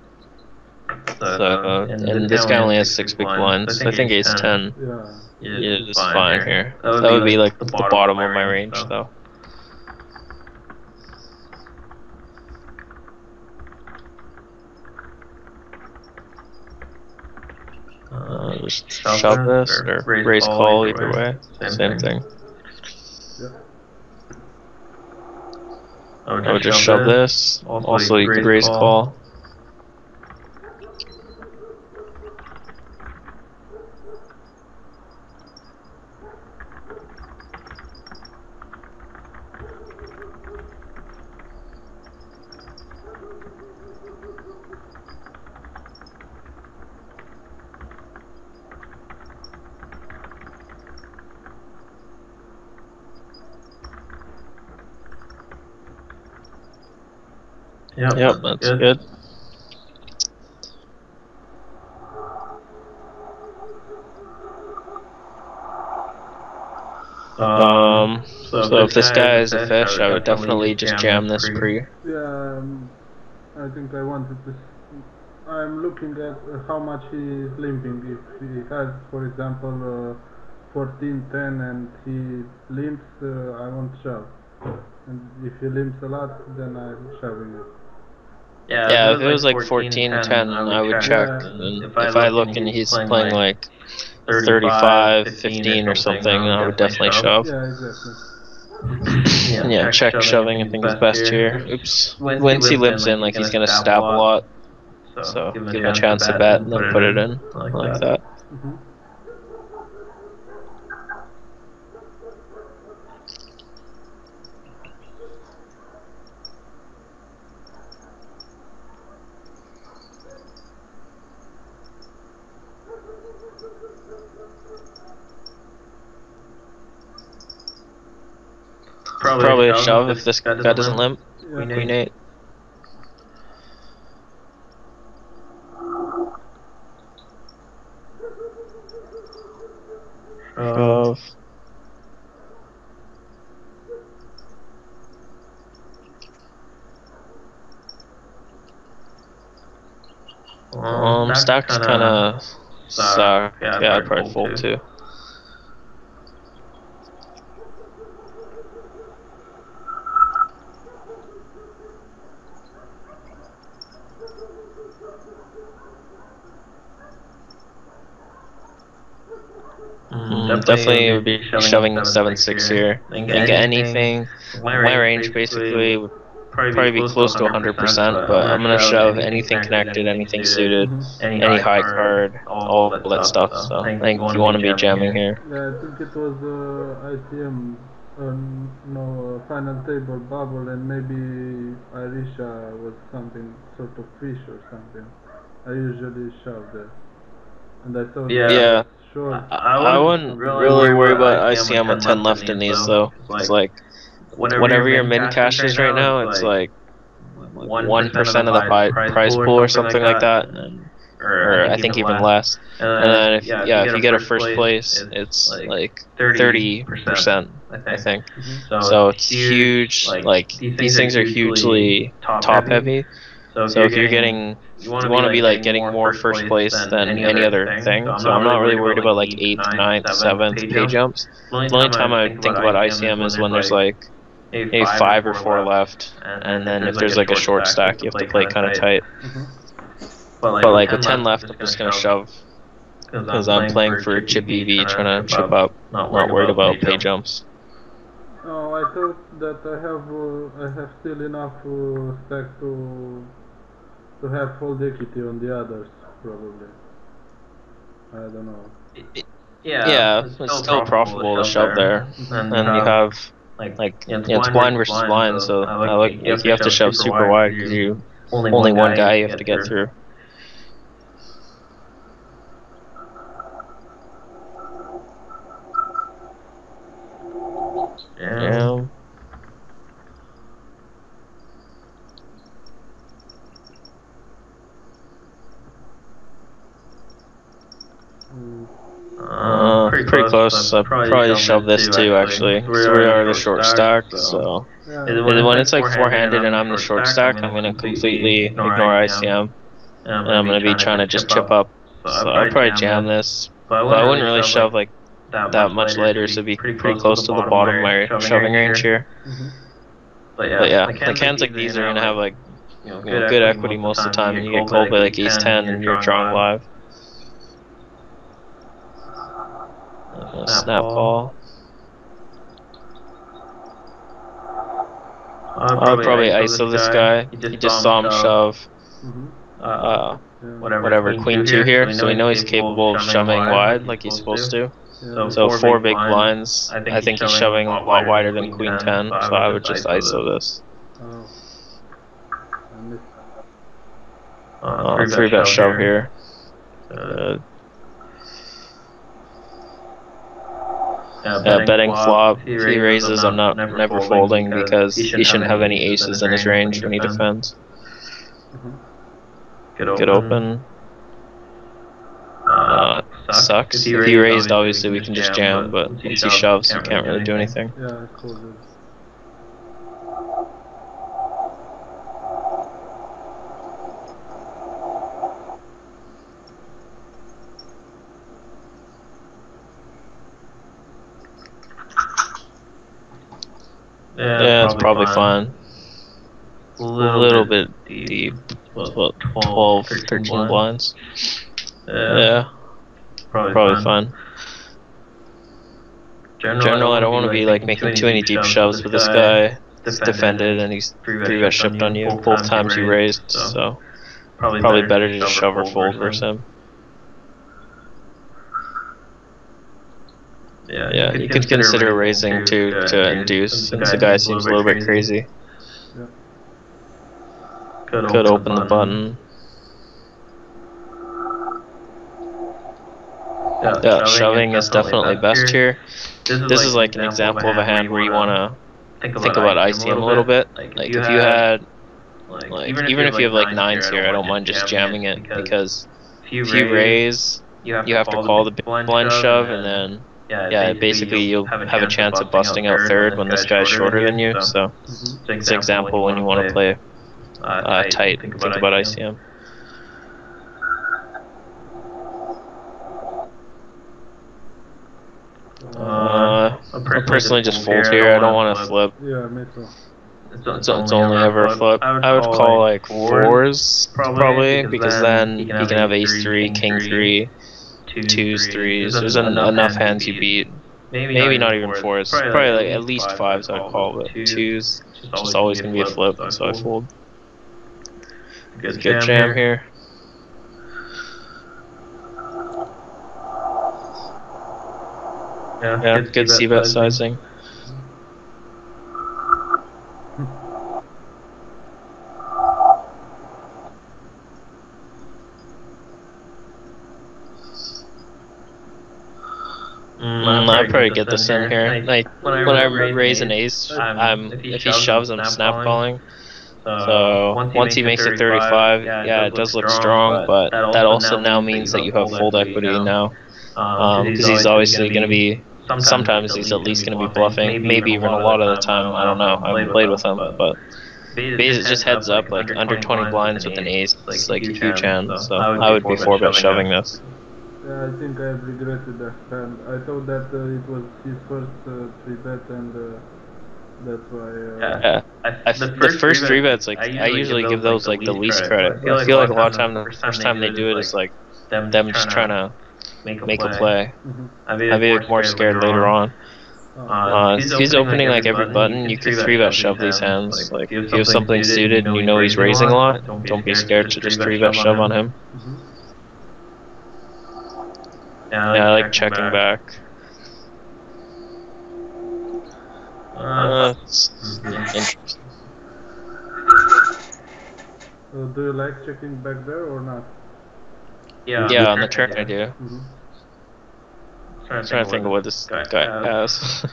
So, and this guy only has 6 big blinds. I think ace 10 is fine here. That would be like the bottom of my range, though. Just shove this or raise call, either way. Same thing. I would just shove this. Also, you could raise call. Yep, that's good. So if this guy is a fish, I would definitely just jam this pre. Yeah, I think I wanted to. I'm looking at how much he is limping. If he has, for example, 14, 10 and he limps, I won't shove. And if he limps a lot, then I'm shoving it. Yeah, if it was like 14, 10, I would check. And if I look and he's playing like 35, 15 or something, I would definitely shove. Yeah, exactly. Yeah, check shoving I think is best here. Oops. Once he limps in, like he's gonna stab a lot. So give him a chance to bet and then put it in like that. Probably a shove if this guy doesn't limp. Queen 8. Shove. Stacks kinda suck. Yeah, I'd probably fold too. Definitely would be shoving 7-6 here. I think anything, my range basically would probably be close to 100%, but I'm going to shove anything connected, anything suited, any high card, all that stuff. So I think you want to be jamming here. Yeah, I think it was ICM, final table bubble, and maybe Irisha was something sort of fish or something. I usually shove there. And I thought yeah. Sure. I wouldn't really worry about ICM with 10 left in these though. It's like whatever your min cash is right now, it's like 1% of the prize pool or something like that, or I think even less. And then if you get a first place, it's like 30%, I think. So it's huge. Like these things are hugely top heavy. So if you're getting, you want to be like getting more first place than any other thing. So I'm not really worried about like 8th, 9th, 7th pay jumps. The only time I would think about ICM is when there's like a 5 or 4 left, and then if there's like a short stack, you have to play kind of tight. But like with 10 left, I'm just gonna shove because I'm playing for chip EV, trying to chip up, not worried about pay jumps. Oh, I thought that I have still enough stack to have full equity on the others, probably. I don't know. Yeah, it's still profitable to shove there, and you have it's blind versus blind, so you have to shove super wide because you only one guy you have to get through. Yeah. Pretty close. Probably shove this too, actually. So we are the short stack, so. Yeah. And when it's like four-handed and I'm the short stack, I'm gonna completely ignore ICM, and I'm gonna be trying to just chip up. So I'd probably jam this, but I wouldn't really shove like that much later, so it'd be pretty close to the bottom of my shoving range here. But yeah, like hands like these are gonna have like good equity most of the time, and you get called by like ace-10 and you're drawing live. Snap call. I would probably ISO this guy. You just saw him shove whatever, queen 2 here, so we know he's capable of shoving wide like he's supposed to. Yeah. So 4 big blinds, I think he's shoving a lot wider than queen 10, so I would just ISO this. Oh. I missed that. 3-bet shove here. Betting flop, he raises, I'm never folding because he shouldn't have any aces in his range when he defends. Good open. Sucks. If he raised, obviously we can just jam, but once he shoves, we can't really do anything. Yeah, cool. Yeah, it's probably fine. A little bit deep. What, 12, 13 blinds? Yeah, probably fine. General, I don't want to be like making too many deep shoves with this guy. He's defended and he's 3-bet shipped on you both times you raised, so probably better to just shove or fold versus him. Yeah, you could consider raising to induce, since the guy seems a little bit crazy. Yeah. Could open the button. Yeah, shoving is definitely best here. This is like an example of a hand where you want to think about ICM a little bit. Like if you had, like even if you have like 9s here, I don't mind just jamming it, because if you raise, you have to call the blind shove, and then yeah, basically you'll have a chance of busting out third when this guy's shorter than you. So it's an example when you want to play tight and think about ICM. I personally just fold here. I don't want to flip. Yeah, me too. It's only ever a flip. I would call like 4s probably, because then he can have ace 3, king 3, 2s, 3s. There's enough hands you beat. Maybe not even 4s. Probably like at least 5s I'd call, but 2s just always gonna be a flip, so I fold. Good jam here. Yeah, good c-bet sizing. I'd probably get this in here. Like when I raise an ace, if he shoves, I'm snap calling. So once he makes it 35, yeah, it does look strong, but that also now means that you have fold equity now, because he's obviously going to be. Sometimes he's at least going to be bluffing. Maybe even a lot of the time. I don't know. I haven't played with him, but just heads up, like under 20 blinds with an ace, it's like a huge hand. So I would be 4-bet shoving this. Yeah, I think I've regretted that hand. I thought that it was his first 3-bet, and that's why. The first 3-bets, like I usually give those like the least credit. I feel like a lot of time the first time they do it is like them just trying to make a play. I'd be more scared later on. If he's opening like every button, you could 3-bet shove these hands. Like if you have something suited and you know he's raising a lot, don't be scared to just 3-bet shove on him. Yeah, I like checking back. It's interesting. So do you like checking back there or not? Yeah, on the turn I do. Trying to think of what this guy has.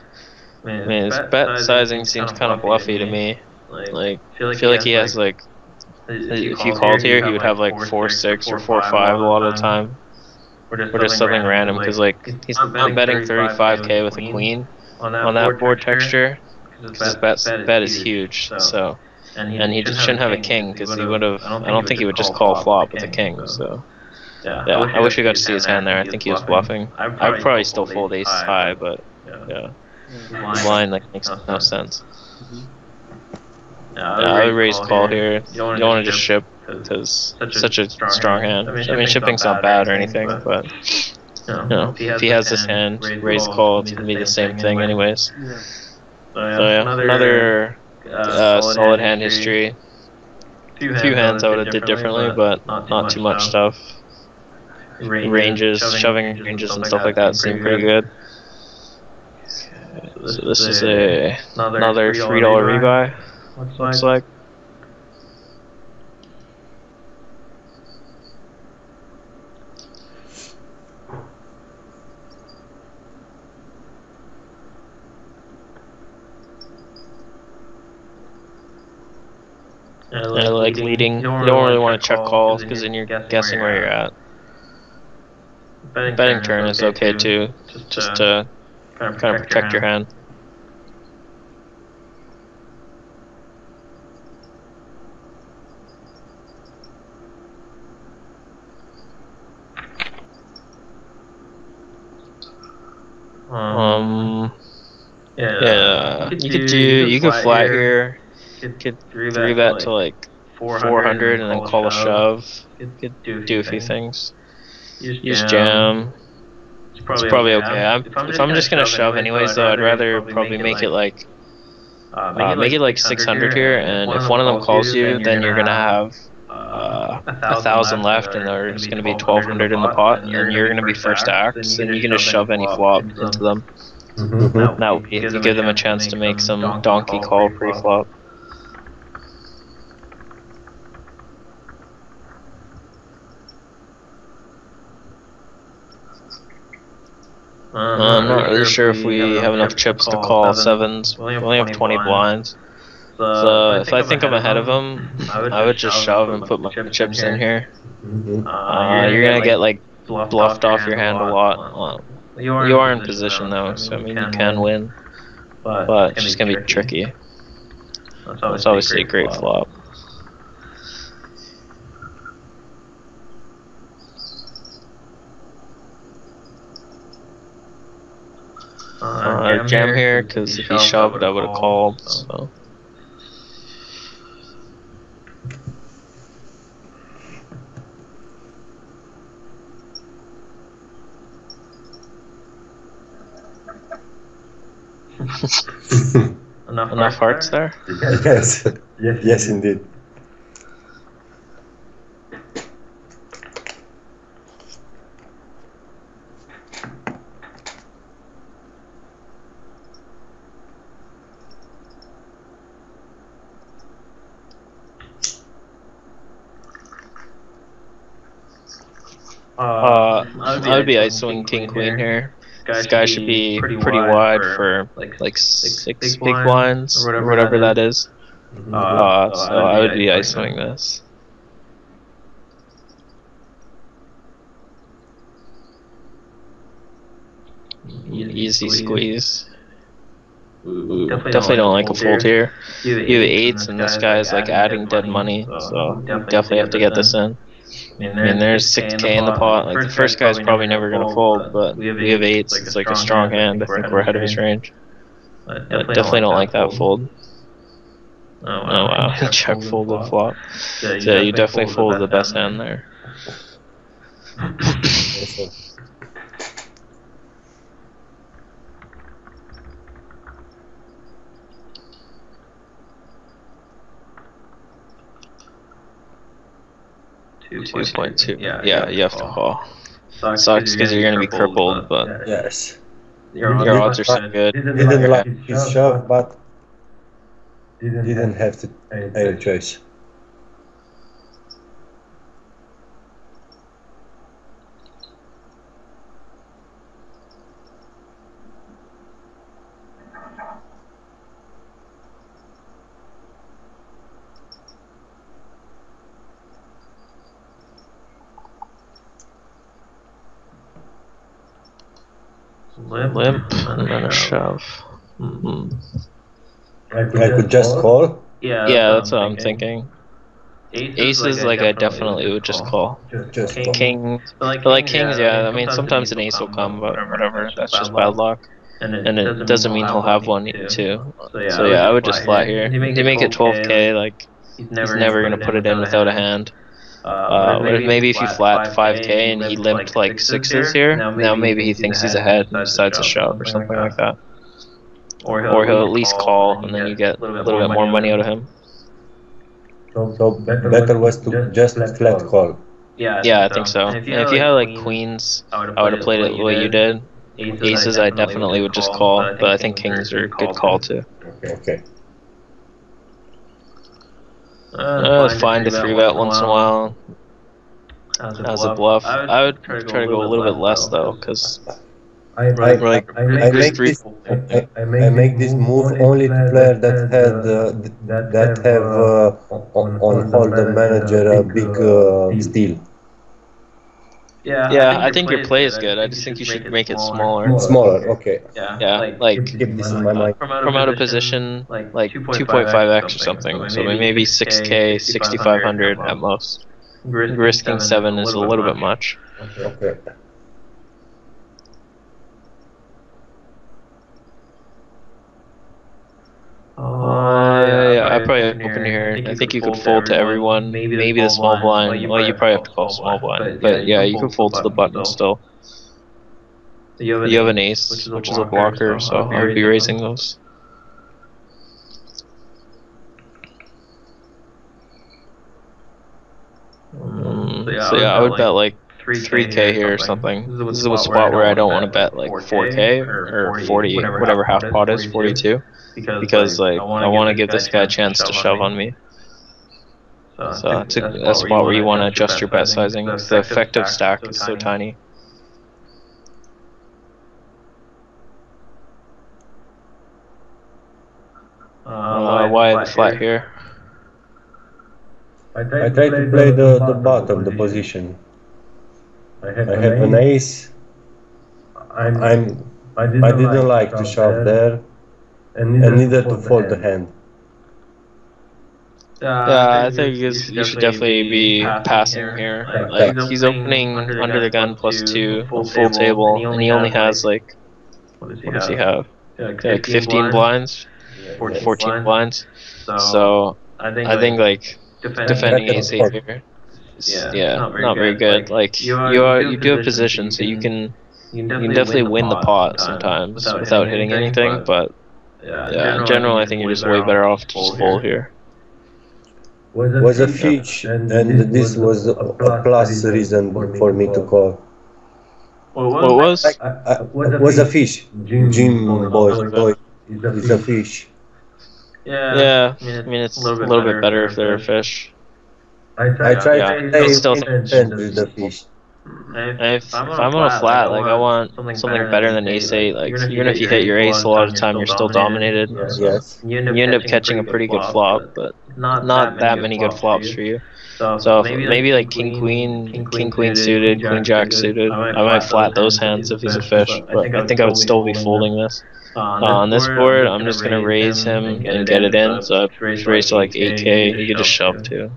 I mean, his bet sizing seems kind of bluffy to me. Like, I feel like he has like, if you called here, he would have like 4-6 or 4-5 a lot of the time, or just something random. Because like he's not betting 35K with a queen on that board texture, because his bet is huge. So, and he just shouldn't have a king, because he would have. I don't think he would just call flop with a king. So yeah, I wish we got to see his hand there. I think he was bluffing. I'd probably still fold ace high, but yeah, the line like makes no sense. Yeah, I would raise call here. You don't want to just ship, because such a strong hand. I mean, shipping's not bad or anything, but if he has this hand, raise call, it's gonna be the same thing anyways. Yeah. So yeah, another solid hand history. A few hands I would have did differently, but not too much stuff. Ranges, shoving ranges and stuff like that seem pretty good. So this is another $3 rebuy. Looks like. I like leading. You don't really want to check calls, because then you're guessing where you're at. Betting turn is okay too, just to kind of protect your hand. Yeah, you could flat here. You could 3-bet to like 400 and then call a shove. You could do a few things. Use jam. It's probably okay. If I'm just gonna shove anyways though, I'd rather probably make it like 600 here, and if one of them calls you, then you're gonna have 1,000 left, and there's gonna be 1,200 in the pot, and you're gonna be first to act, and you can just shove any flop into them. That would be, you give them a chance to make some donkey call pre-flop. I'm not really sure if we have enough chips to call sevens. We only have 20 blinds. So if I think I'm ahead of him, I would just shove and put my chips in here. You're gonna get like bluffed off your hand a lot. You are in position though, so I mean you can win, but it's just gonna be tricky. That's obviously a great flop. Jam here, because if he shoved, I would have called. So. Enough hearts there? Yes, yes, indeed. I would be ISOing King Queen here. This guy should be pretty wide for like 6 big blinds or whatever that is. So I would be ISOing this. Easy squeeze. Ooh, definitely don't like a fold here. You have eights, and this guy's like adding dead money, so you definitely have to get this in. I mean, there's 6K in the pot. Like the first guy's probably never gonna fold, but we have eights. It's like a strong hand. I think we're ahead of his range. But definitely don't like that fold. Oh wow, check folded flop. So you definitely folded the best hand there. 2.2. Yeah, you have to call. Sucks because you're gonna be crippled, but yes, your odds are so good. Didn't like his shove, but didn't have to a choice. limp, and then a shove. I could just call. Yeah, that's what I'm thinking. Aces, like I definitely would just call. Just call. Kings, but like kings, yeah. I mean, sometimes an ace will come, but whatever. That's just bad luck, and it doesn't mean he'll have one too. So yeah, I would just flat here. They make it 12K. Like he's never gonna put it in without a hand. Maybe if you flat 5K and he limped like sixes here, now maybe he thinks he's ahead and decides to shove or something like that. Or he'll at least call, and then you get a little bit more money out of him. So better was to just flat call. Yeah, I think so. And if you had like queens, I would have played it the way you did. Aces, I definitely would just call, but I think kings are a good call too. Okay. Fine to 3-bet once in a while as a bluff. I would try to go a little bit less though, because I make this move only to players that have on hold the manager a big steal. Yeah, I think your play is good. I just think you should make it smaller. Smaller, okay. Yeah, like Keep this in my mind. from out of position, like 2.5x or something. So maybe 6K, 6,500 at most. Risking 7 is a little bit much. Okay. Yeah, I probably open here. I think you could fold to everyone. Maybe the small blind. Well, you probably have to call small blind. But yeah, you can fold to the button still. You have an ace, which is a blocker, so I would be raising those. So yeah, I would bet like 3K here or something. This is a spot where I don't want to bet like 4K or 40, whatever half pot is, 42. Because like I want to give this guy a chance to shove on me. So it's a spot where you want to adjust your bet sizing. The effective stack is so tiny. Why the flat here? I try to play the bottom, the position. I have an ace. I didn't like to shove there, and neither to fold the hand. Yeah, I think you should definitely be passing here. Like he's opening under the gun +2, a full table, and he only has like, what does he have? Like 15 blinds, 14 blinds. So I think like defending ace 8 here is not very good. Like you do have position, so you can definitely win the pot sometimes without hitting anything. But yeah, in general, I think you're just way better off to just fold here. Was a fish, and this was a plus reason for me to call. What was? Was a fish. Jim boy is a fish. Yeah, I mean it's a little bit better if they're a fish. I try to play still with the fish. If I'm on a flat, like I want something better than ace 8. Like even if you hit your ace, a lot of the time you're still dominated. Yes. You end up catching a pretty good flop, but not that many good flops for you. So maybe like king queen suited, queen jack suited. I might flat those hands if he's a fish, but I think I would still be folding this. On this board, I'm just gonna raise him and get it in. So I raise to like 8K. You could just shove too.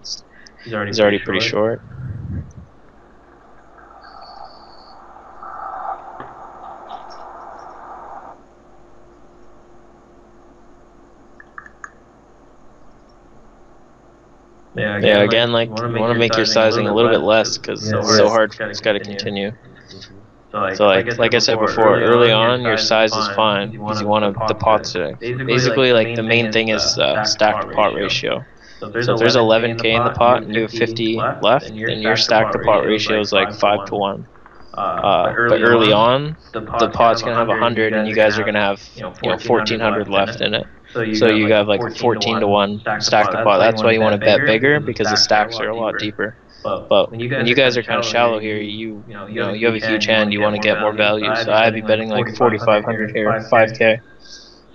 He's already pretty short. Yeah, again, like you want to make your sizing a little bit less because it's so hard for this guy to continue. So like I said before, early on your size is fine because you want to deposit it. Basically, like the main thing is stack to pot ratio. So if there's 11K in the pot and you have 50 left, then your stack to pot ratio is like 5 to 1. But early on, the pot's gonna have 100 and you guys are gonna have 1,400 left in it. So you have like a 14 to 1 stack to pot. That's why you want to bet bigger because the stacks are a lot deeper. But when you guys are kind of shallow here, you have a huge hand. You want to get more value. So I'd be betting like 4,500 here, 5K,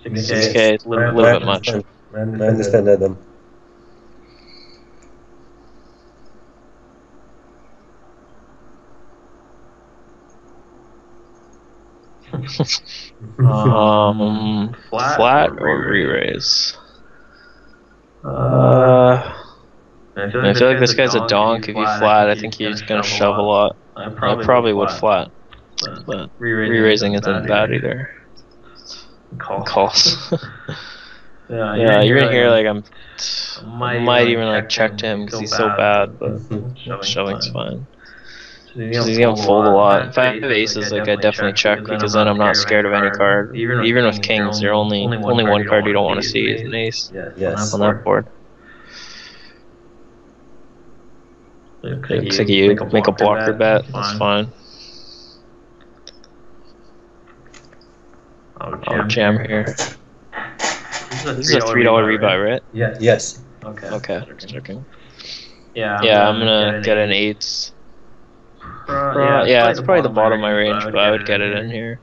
6K, a little bit much. I understand, Adam. Flat or re-raise? I I feel like this guy's a donk. If you flat, I think he's gonna shove a lot. I probably would flat, but re-raising isn't bad either. Calls. Yeah, you're gonna hear like I might even like check to him because he's so bad, but shoving's fine. Because he's gonna fold a lot. If I have aces, like I definitely check because then I'm not scared of any card. Even with kings, you're only one card you don't want to see is an ace. Yes. On that board. Looks like you make a blocker bet. That's fine. I'll jam here. This is a $3 rebuy, right? Yes. Okay. Checking. Yeah, I'm gonna get an 8s. Yeah, it's probably the bottom of my range, but I would get it in here.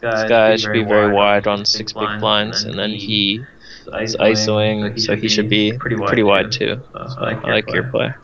This guy should be very wide on 6 big blinds, and then he is ISOing, so he should be pretty wide too. So I like your play.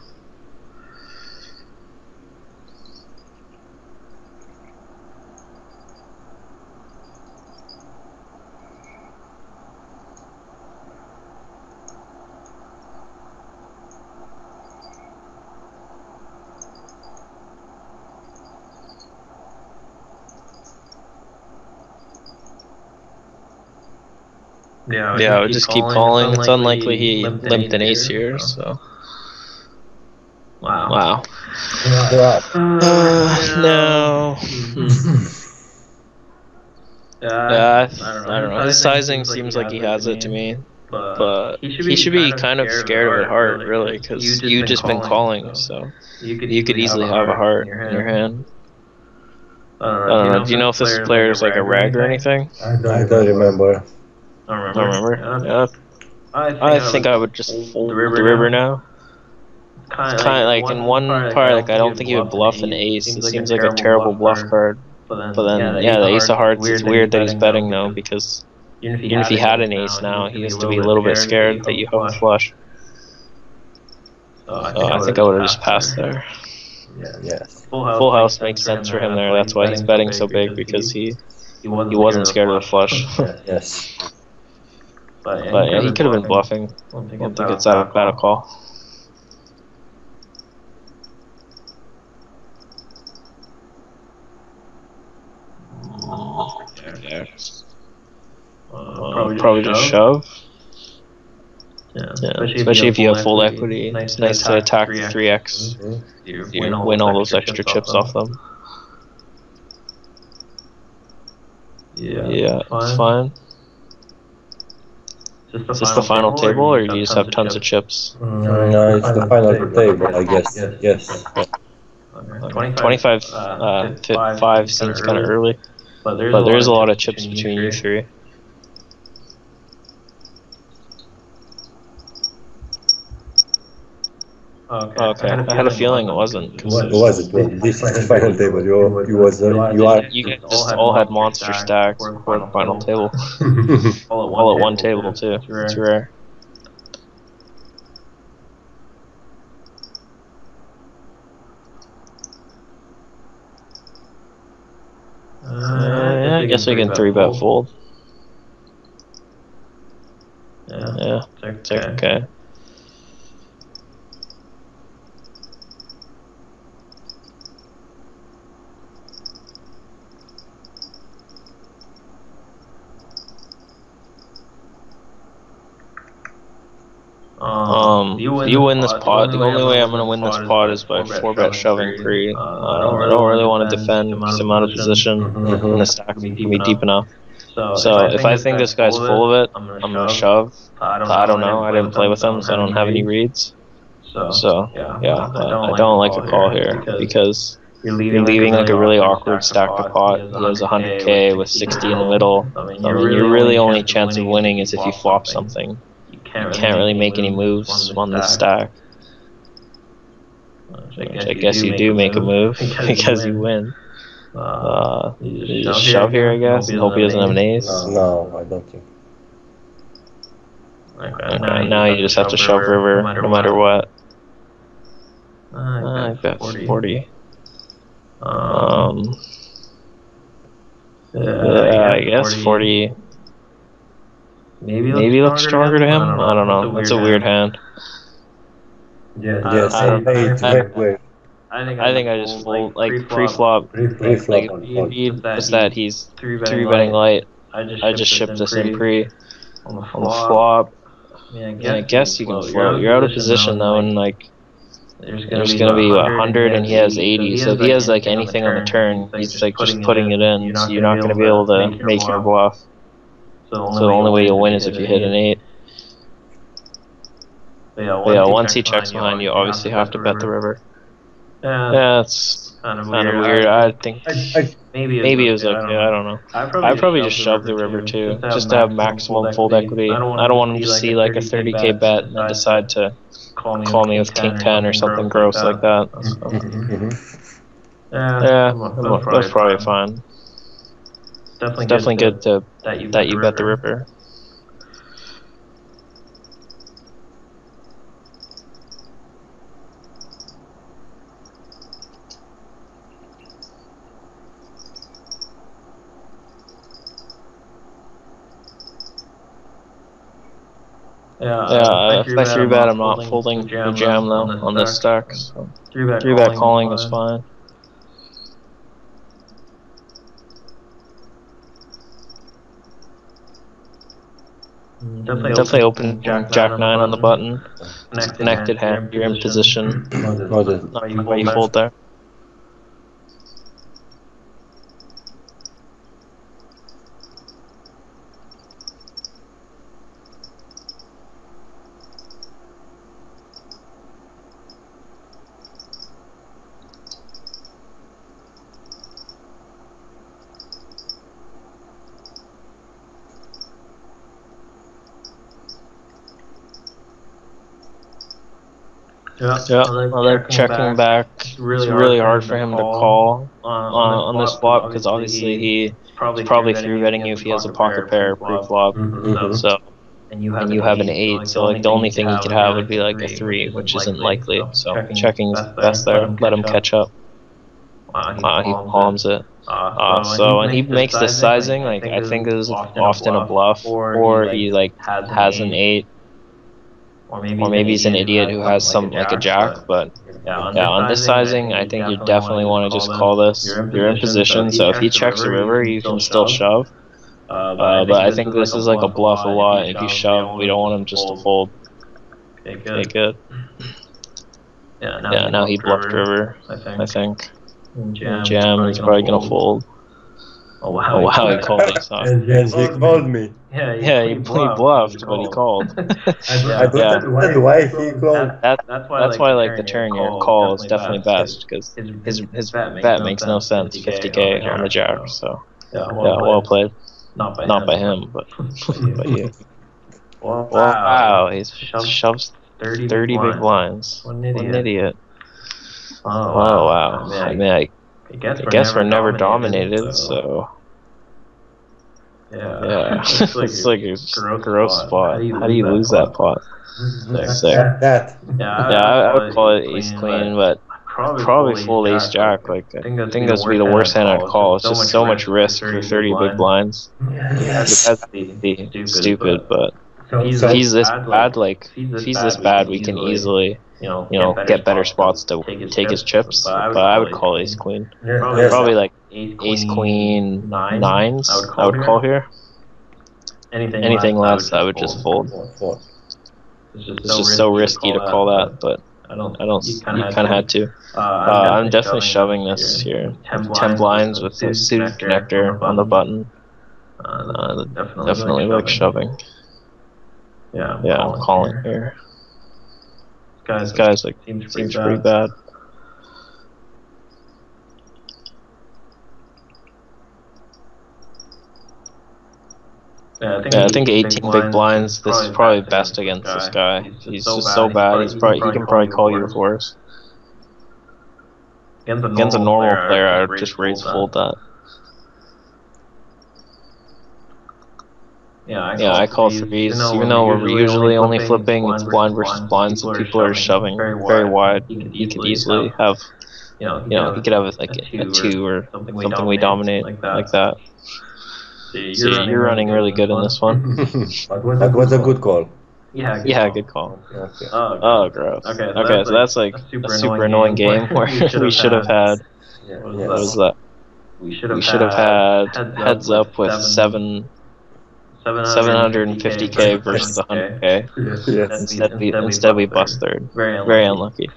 Yeah, I would just keep calling. It's unlikely he limped an ace here, so. Wow. No. Yeah, I don't know. His sizing seems like he has it to me, but he should be kind of scared of a heart, really, because you've just been calling, so you could easily have a heart in your hand. I don't know. Do you know if this player is like a reg or anything? I don't remember. Don't remember? Yeah. I think I would just fold the river now. It's kind of like in one part, like I don't think he would bluff an ace. It seems like a terrible bluff card. But then, yeah, the ace of hearts. It's weird that he's betting though, because even if he had an ace now, he has to be a little bit scared that you have a flush. So I think I would have just passed there. Yes. Full house makes sense for him there. That's why he's betting so big, because he wasn't scared of the flush. Yes. But yeah, he could have been bluffing. I don't think it's that bad a call. Yeah. Probably just shove. Yeah, especially if you have full equity. It's nice to attack the 3x. You win all those extra chips off them. Yeah, it's fine. Is this the final table, or do you just have tons of chips? No, it's the final table, I guess. Yes. 25 5 seems kind of early, but there is a lot of chips between you three. Okay, I had a feeling it wasn't. It wasn't. Well, this is the final table. You guys just all had monster stacks before the final table. All at one table too. It's rare. Yeah, I guess we can 3-bet fold. Yeah, it's okay. You win this pot. The only way I'm gonna win this pot is by 4-bet shoving pre. I don't really want to defend because I'm out of position and the stack can be deep enough. So if I think this guy's full of it, I'm gonna shove. I don't know. I didn't play with him, so I don't have any reads. So yeah, I don't like a call here because you're leaving like a really awkward stacked pot. He has 100k with 60 in the middle. I mean, your really only chance of winning is if you flop something. You can't really make any moves on this stack. Which I guess you do make a move because you win. You just shove here, I guess, and hope he doesn't have an ace. No, I don't think. Okay, now you just have to shove river no matter what. I bet 40. guess 40 maybe looks stronger to him. I don't know. That's a weird hand. Yes, I don't play it very well. I think I just fold like pre-flop. Pre-flop Like on if fold. he knows that he's three betting light, I just ship this in pre on the flop. I guess you can float. You're out of position though, and like there's gonna be 100 and he has 80. So if he has like anything on the turn, he's like just putting it in. So you're not gonna be able to make your bluff. So the only way you'll win is if you hit an 8. But yeah, once he checks behind, you obviously have to bet the river. Yeah, it's kind of weird. I think maybe it was okay. I don't know. I'd probably just shove the river too, just to have maximum fold equity. I don't want him to see like a 30k bet and then decide to call me with king 10 or something gross like that. So. Yeah, that's probably fine. It's definitely good to that you bet the river. Yeah, if I 3-bet, I'm not folding the jam though on this stack. So 3-bet calling is fine. Definitely open Jack 9 on the button. It's a connected hand. You're in position. Why you fold there? Yeah, well, they're checking back. It's really hard for him to call on this flop because obviously he's probably 3-betting you if he has a pocket pair pre-flop. So and you have an 8, so like the only thing he could have would be like a 3, which isn't likely. So checking's best there. Let him catch up. He palms it. So and he makes this sizing. Like I think this is often a bluff, or he like has an 8. Or maybe he's an idiot who has some like a jack, but yeah, on this sizing, I think you definitely want to just call this. You're in position, so if he checks the river, you can still shove. But I think this is like a bluff a lot. If you shove, we don't want him just to fold. Okay, good. Yeah, now he bluffed river, I think. Jam is probably gonna fold. Oh wow, he called us off. Yes, he called me. Yeah, he bluffed, but he called. I don't know why he called. That's why like the turn your call is definitely best because his bet makes no sense. 50k on the jack, so yeah, well played. Not by him, but by you. Wow, he shoves 30 big blinds. What an idiot. Oh wow. I mean, I guess we're never dominated, so yeah. It's like a gross spot. How do you lose that pot? Sick. That. Yeah, I would call it ace queen, but probably fold ace jack. Like I think this would be the worst hand I'd call. It's just so much risk for 30 big blinds. Yes. That's stupid, but he's this bad. Like if he's this bad, we can easily get better spots to take his chips. But I would call ace queen. Yes. Probably like ace queen 9s. I would call here. Anything less, I would just fold. It's just so risky to call that, but I don't. You kind of had to. I'm definitely shoving this here. 10 blinds with the suited connector on the button. Definitely like shoving. Yeah, I'm calling here. This guy's like seems pretty bad. Yeah, I think 18 big blinds. This is probably best against this guy. He's just so bad. He can probably call you with worse. Against a normal player, I would just raise fold that. Yeah, I call threes. Even though we're usually only flipping, it's blind versus blind, so people are shoving very wide. He could easily have, he could have like a 2 or something we dominate like that. So you're running really good in this one. That was a good call. Yeah, good call. Okay. Oh, gross. Okay, so that's like a super annoying game where we should have had. Yes. What was that? We should have had heads up with 750k versus 100k. Yes. Instead we bust third. Very unlucky.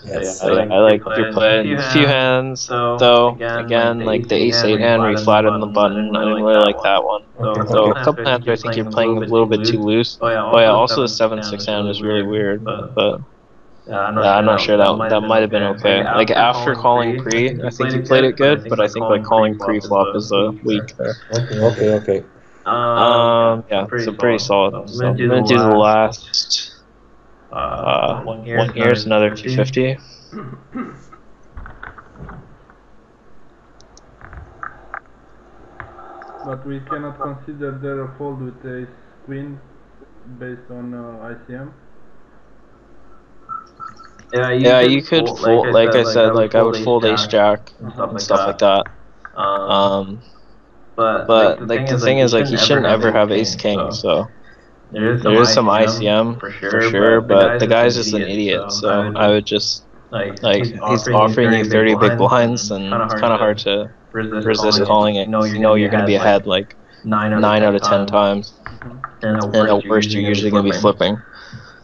Yes. So yeah, I like you're playing a few hands though. Again, like the ace-8 hand where you flattened the button. I didn't really like that one. Okay. So a couple hands where I think you're playing a little bit too loose. Oh yeah, also the 7-6 hand is really weird, but yeah, I'm not sure that might have been okay. Like after calling pre, I think you played it good, but I think like calling pre-flop is weak there. Okay. Yeah, so pretty solid. So I'm gonna do the last one here's another 250. But we cannot consider there a fold with ace queen based on ICM. Yeah, you could fold. Like I said, like I would fold ace jack and stuff like that. But like the thing is, like he shouldn't ever have ace king. So there is some ICM for sure, but the guy's just an idiot. So I would just like he's offering you 30 big blinds, and it's kind of hard to resist calling it. You know you're gonna be ahead like 9 out of 10 times, and at worst you're usually gonna be flipping.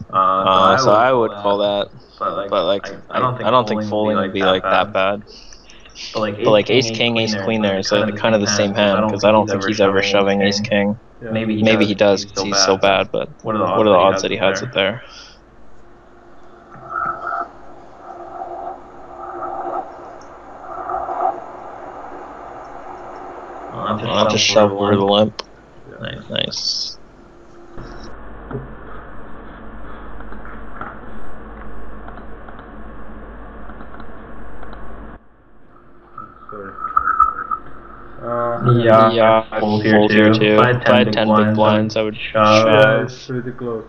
So I would call that, but like I don't think folding would be like that bad. But like ace king, ace queen there is like kind of the same hand because I don't think he's ever shoving ace king. Yeah. Maybe he does because he's so bad, but what are the odds that he has it there? I'll just shove over the limp. Nice. Yeah, fold here too. If I had 10 big blinds, I would Yeah, shove. it's pretty close.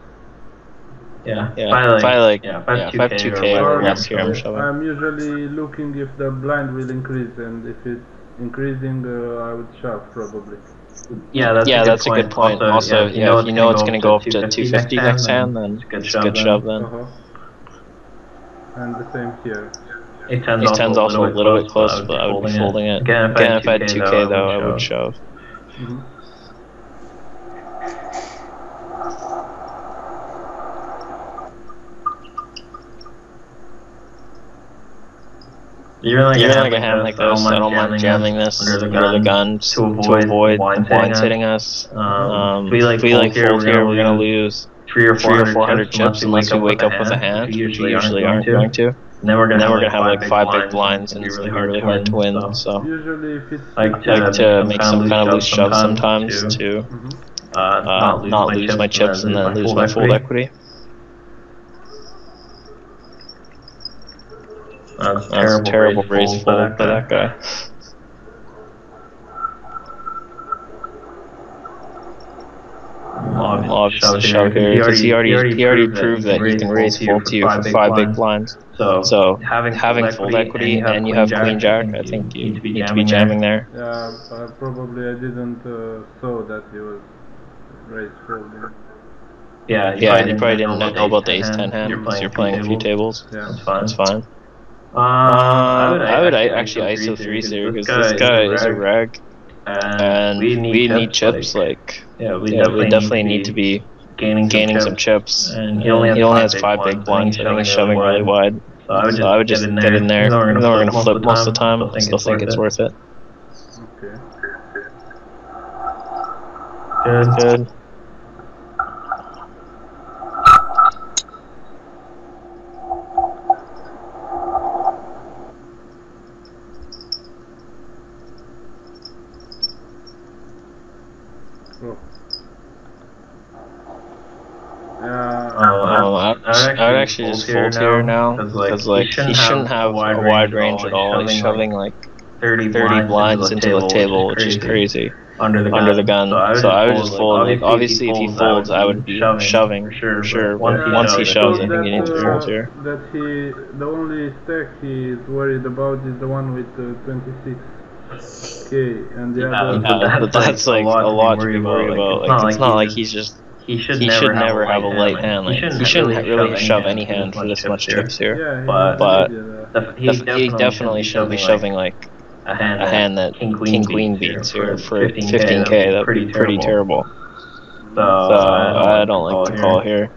Yeah, if I have 2k or less here, I'm shoving. I'm usually looking if the blind will increase, and if it's increasing, I would shove probably. Yeah, that's a good point. Also, yeah, if you know it's gonna go up to 250 next hand, then it's a good shove then. And the same here. Ace 10's also a little bit close, but I would be folding it. Again, if I had 2k though, I would shove. Even like a hand like this, I don't mind jamming this under the gun to avoid the blinds hitting us. If we like fold here, we're gonna lose 300 or 400 chips unless we wake up with a hand, which we usually aren't going to. And then we're gonna have like 5 big blinds, and it's gonna be really hard to win. So usually if it's like to make some kind of loose shove sometimes to not lose my chips and then lose my fold equity. That's a terrible raise fold by that guy. Obviously shove here because he already proved that he can raise fold to you for 5 big blinds. So having fold equity and you have queen jack, I think you need to be jamming there. Yeah, probably I didn't saw that he was raised folding. Yeah, you probably didn't know about the ace 10 hand because you're playing a few tables. Yeah, that's fine. I would actually ISO 3s here because this guy is a reg, and we need chips. Like, we definitely need to be gaining some chips. And he only has 5 big blinds. I think he's shoving really wide. So I would just get in there. Even though we're gonna flip most of the time, I still think it's worth it. Okay. Good. I would actually just fold here now, because like he shouldn't have a wide range at all. He's shoving like 30 blinds into the table, which is crazy, under the gun. So I would just fold. Like, obviously, if he folds, I would be shoving for sure. But once he shoves, I think you need to fold here. The only stack he is worried about is the one with 26 Okay, and the Yeah, other. But that's like a lot to be worried about. Like it's not like he's just he should he should never have a light hand. Like Like he shouldn't really really shove shove any any hand hand for for this this much much chips chips here. here. Yeah, he But has But an idea. he definitely shouldn't be shoving like a a hand that king king queen queen beats beats here here for for 15k. 15k. That'd be That'd be pretty pretty terrible. terrible. So So I I don't don't like like to to call call here. here.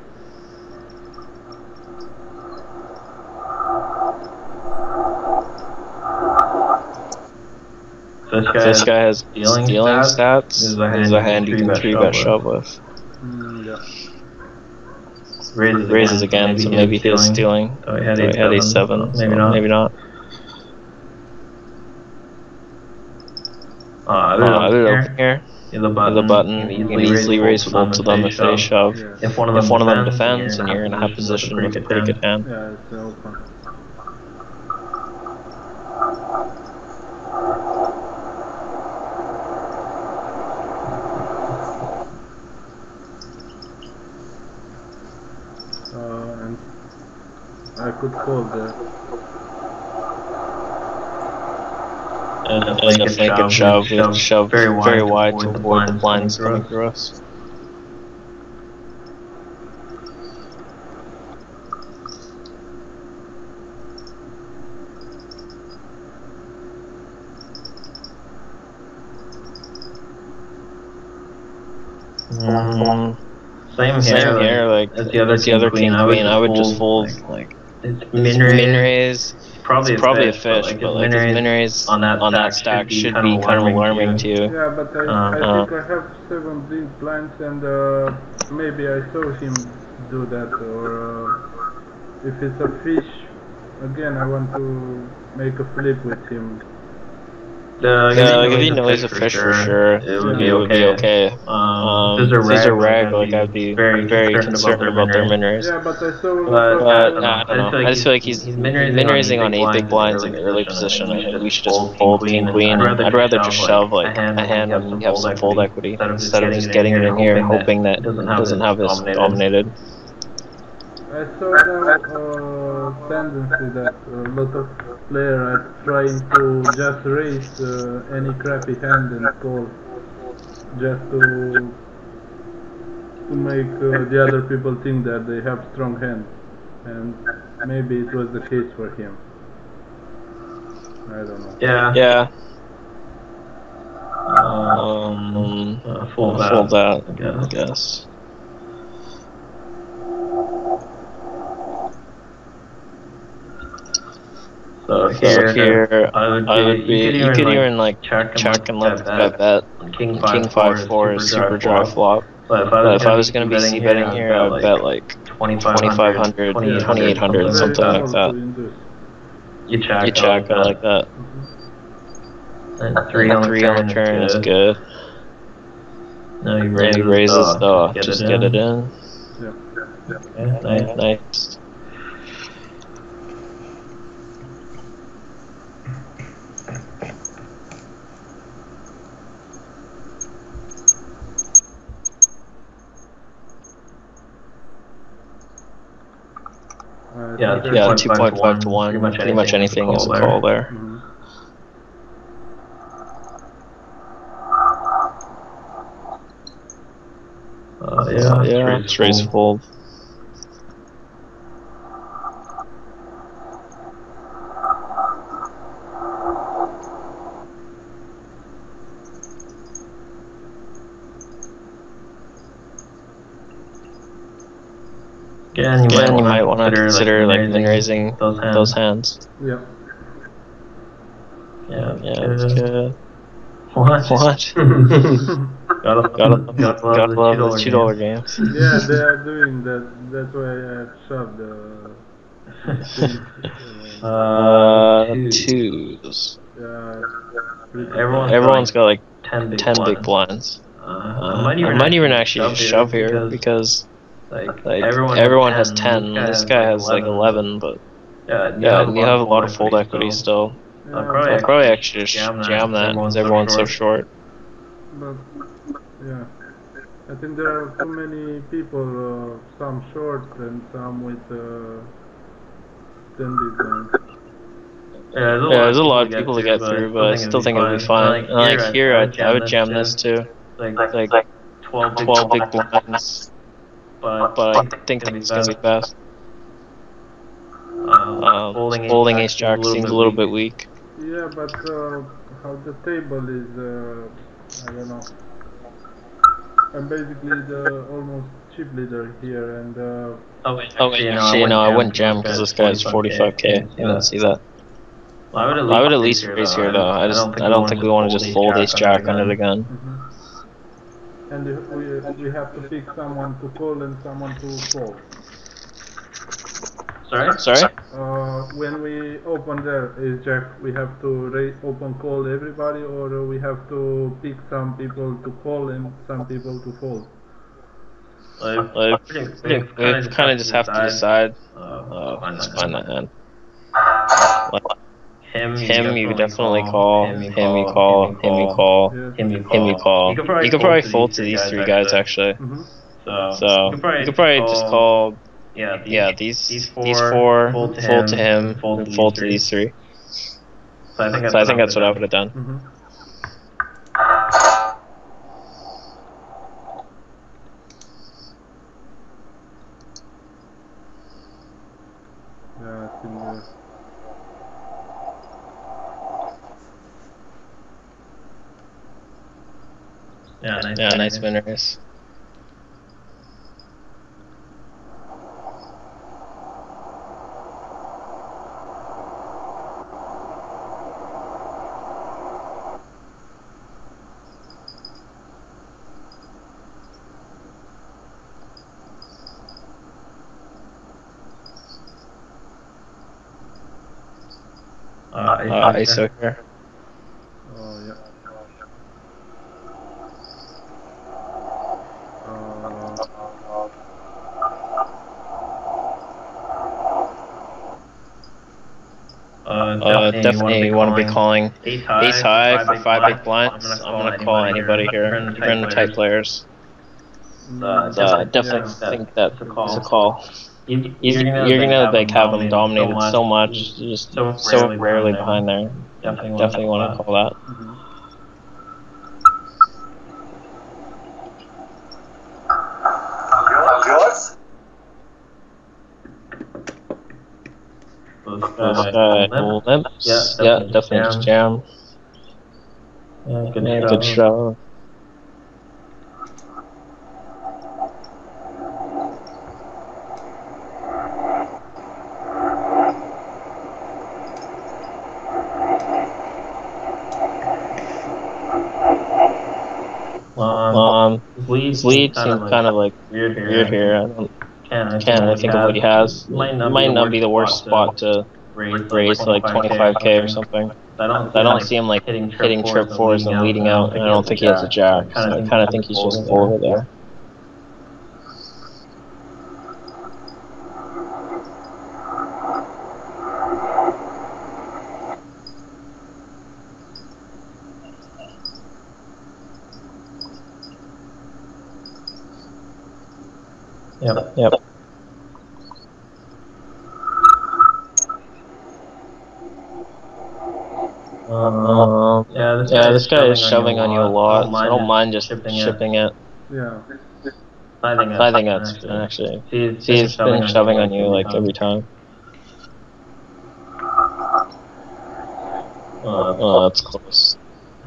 This guy has stealing stats. This is a hand you can 3-bet shove with. Yeah. Raises again, so maybe he is stealing. So he had So he had a 7, so so maybe not. I I did did it open here. the The button, you can easily raise full to them if they shove. Yeah. If If one of them defends, defends, and you're in a high position with a pretty good hand. Yeah, it's open. And I could fold there. And a flank shove, we shove very wide to avoid the blinds coming through us. Same here, like as as the other king queen, I would just fold like it's min raise. probably It's probably a fish, fish, but like his min raise on that stack should be kind of alarming to you. Yeah, but I think I have 7 big blinds, and maybe I saw him do that, or if it's a fish, again I want to make a flip with him. Like if you know he's a fish for sure, it would it would be okay. If he's a rag, like I'd be very concerned about their min raise. Yeah, but I saw. But I don't know. I just feel like he's min raising on 8 big blinds in the early position. I think we should just fold king queen. I'd rather just shove like a hand when you have some fold equity instead of just getting it in here hoping that it doesn't have this dominated. I saw the tendency that a lot of players are trying to just raise any crappy hand and call, just to make the other people think that they have strong hands, and maybe it was the case for him. I don't know. Yeah. Fold that, I guess. So here, I would be. You could even like check and let the guy bet. King 5-4 is super dry flop. But if I was gonna be c-betting here, I would bet like 2,500, 2,800, something like that. You check, I like that. And 3 on the turn is good. No, he raises though, just get it in. Yeah. Nice. Yeah, 2.5 to 1. Pretty much anything is a call there. It's raise fold. Again, you might want to consider like min raising those hands. Yeah. Yeah, it's good. What? Gotta love the $2 games. Yeah, they are doing that. That's why I have shoved the twos. Yeah. Everyone's got like 10 big blinds. I might even actually just shove here because like everyone has 10. This guy has like 11, but and you have a lot of fold equity still. I'll probably actually just jam that because everyone's so short. But yeah, I think there are too many people, some short and some with 10 big blinds. there's a lot of people to get through, but I still think it'll be fine. And like here, I would jam this too. Like 12 big blinds, but I think it's gonna be best. Folding ace jack seems a little bit weak. Yeah, but how the table is, I don't know. I'm basically the almost chip leader here, and Actually, no, I wouldn't jam because this guy's 45k. You didn't see that. I would at least raise here though. I don't think we want to just fold ace jack under the gun. And we have to pick someone to call and someone to fold. Sorry? When we open there ace jack, we have to open call everybody, or we have to pick some people to call and some people to fold. We kind of just have to decide. Let's find that hand. Him, you definitely call. Him, you call. Him, you call. Him, you call. You could probably fold to these three guys actually. So you could probably just call. Yeah, these four, fold to him, and fold to these three. So I think that's what I would have done. Yeah, I think Yeah, nice winners. ISO here. Oh yeah. Definitely you want to be calling ace high for 5 big blinds. I'm gonna call anybody here. Even tight players. Definitely think that it's a call. You're gonna like have them dominated so much, just so rarely behind there. Definitely want to call that. Yours? Limps. Yeah, definitely just jam. Good show. His lead seems kind of like weird here. I think of what he has. It might not be the worst spot to raise to like 25k or something. I don't see him like hitting trip fours and leading out, and I don't think he has a jack. So I kind of think he's just over there. Yep. Yeah, this guy is shoving on you a lot, so I don't mind just shipping it. Yeah. I think that's good, actually. He's been shoving on you like every time. Oh, that's close.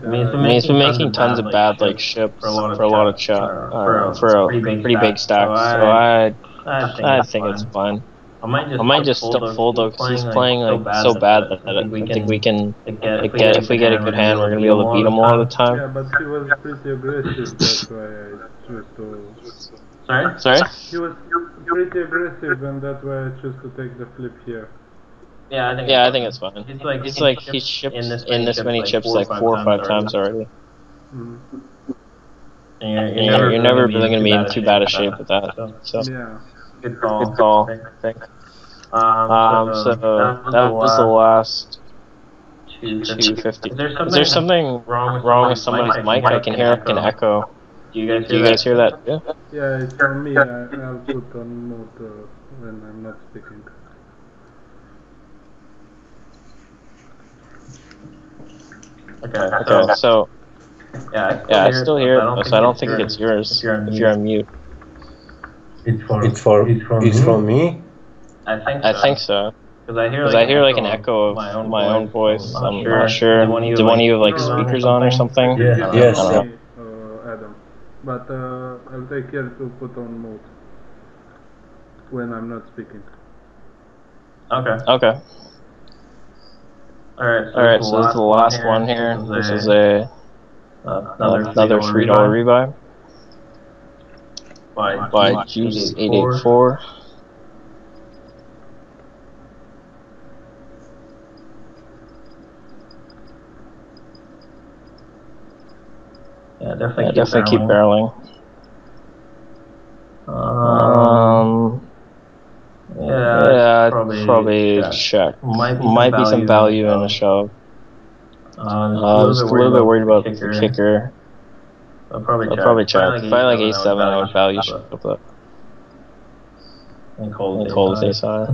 I mean, he's been making tons of bad like ships for a lot of for a pretty big stacks, so I think it's fine. I might just still fold though, because he's playing like so bad that I think we can if we get a good hand, we're gonna be able to beat him all the time. Yeah, but he was pretty aggressive, that's why I chose to. Sorry? He was pretty aggressive, and that's why I chose to take the flip here. Yeah, I think it's fine. It's like he's shipped in this many chips like 4 or 5 times already. Mm-hmm. And you're never really gonna be in too bad a shape with that. So Yeah. good call. I think. So that was the last 250. Is there something wrong with somebody's mic? I can hear an echo. Do you guys hear that? Yeah. Yeah, it's on me. I'll put on mute when I'm not speaking. Okay, so yeah, I still hear it, so I don't think it's it's yours if you're on mute. It's from me. I think so. Because I hear like an echo of my own voice. I'm not sure. Do one of you have like speakers on or something? Give them Yes, to sir. me, Adam. But I'll take care to put on mute when I'm not speaking. Okay. Alright, so this is the last one here. This is another $3 rebuy by Juice884. Yeah, Yeah, definitely keep barreling. Yeah, probably check. Might be some value in a shove. I was a little bit worried about the kicker. I'll I'll probably check. If I had like A7, I would value shove that. And call And it call with ace high.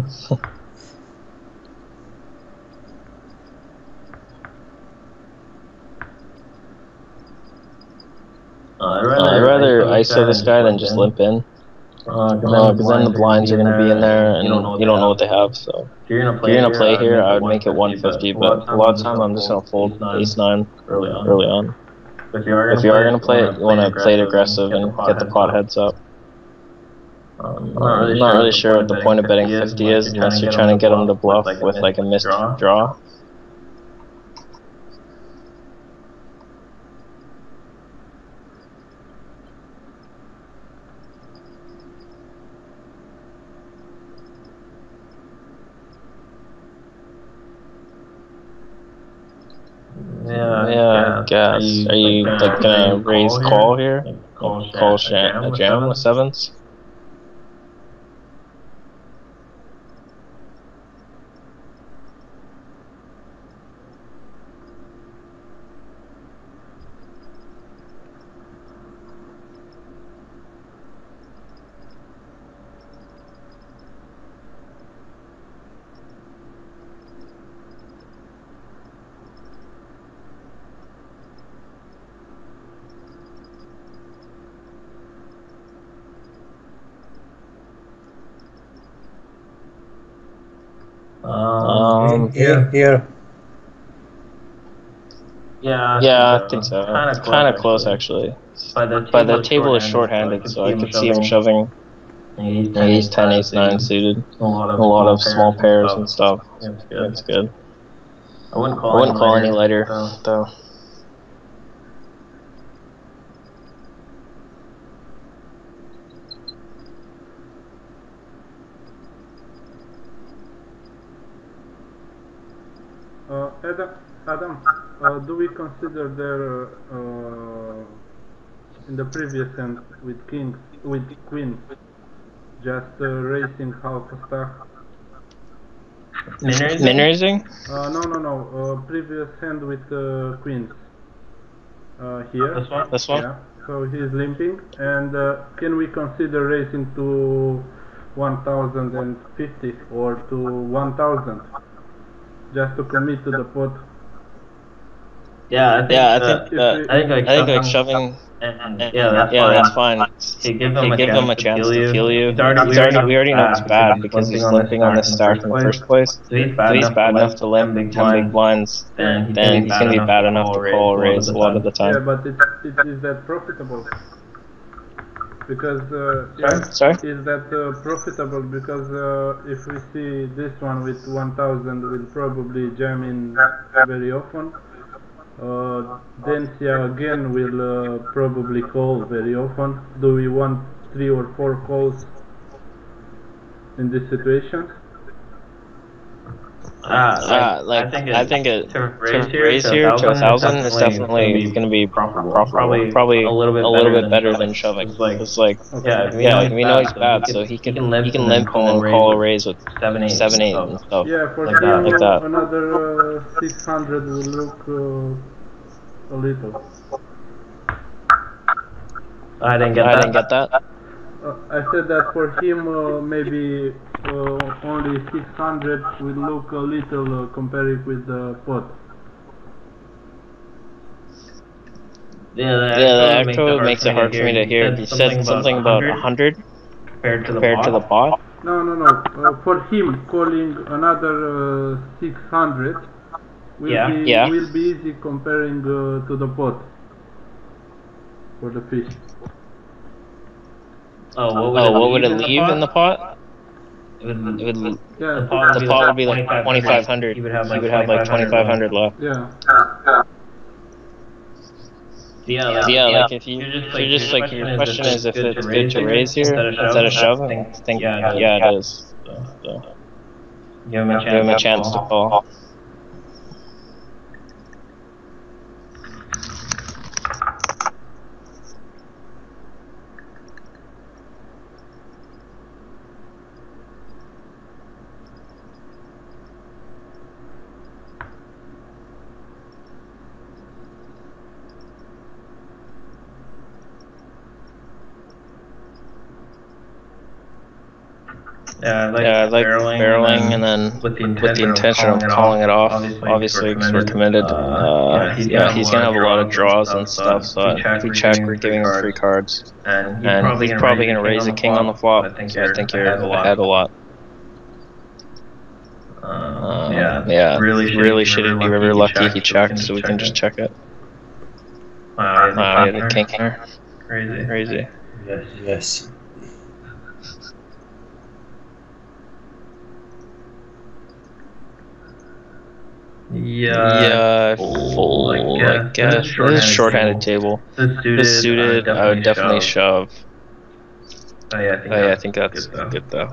I'd rather ISO this guy than just limp in. Because then the blinds are going to be in there, and you don't know what they have. So if you're if you're going to play here, I would make it 150, 150. But a lot of time, I'm just going to fold ace 9 early on. If If you are going to play it, you want to play it aggressive and get the pot heads up. I'm I'm not really sure what the point of betting 50 is unless you're trying to get him to bluff with like a missed draw. Yeah, I guess. Are you like gonna raise call here? Like, call a jam with sevens? Here. Yeah, I think so. Kind of close actually. But the table is shorthanded, so I could see him shoving ace 10, ace 9 suited. A lot of small pairs and stuff. It's good. I wouldn't call any lighter though. Adam, do we consider there in the previous hand with queens, just raising half a stack? Min raising? No. Previous hand with queens. Here. This one? Yeah. So he's limping, and can we consider raising to 1050 or to 1000? Just to commit to the pot. I think like shoving. That's fine. Hey, give him a chance to feel you. We already know it's bad because he's limping on this stack in the first place. So he's bad enough to limp 10 big blinds, then he's gonna be bad enough to call or raise a lot of the time. Yeah, but it is that profitable? Because Sorry? is that profitable? Because if we see this one with 1000, will probably jam in very often. Dencia again will probably call very often. Do we want 3 or 4 calls in this situation? I think to raise here to 1000 is definitely going to be profitable. Probably a little bit better than shoving. It's like, we know he's bad, so he can limp and then call a raise with 7, 8 and stuff. Yeah, for like that. Another 600 will look a little. I didn't get that. I said that for him maybe only 600 will look a little compared with the pot. Yeah, the echo makes it hard for me to hear. He said something about 100 compared to the pot. No. For him, calling another 600 will be easy comparing to the pot for the fish. Oh, what would it leave in the pot? The pot would be like 2,500. He would have like 2,500 left. Yeah. Yeah, like if you're just like your question is if it's good to raise here instead of shove, I think yeah it is. So give him a chance to call. Yeah, I like barreling and then with the intention of calling it off, obviously, because we're committed. Yeah, he's gonna have a lot of draws and stuff, so if we check, we're giving him free cards. And he's probably gonna raise a king on the flop, so I think you're ahead a lot. Yeah, really shitty river lucky he checked, so we can just check it. Wow, he had a king here. Crazy. Yes. Yeah, full, I guess. This is a short-handed table. This suited, I would definitely shove. Oh yeah, I think that's good though.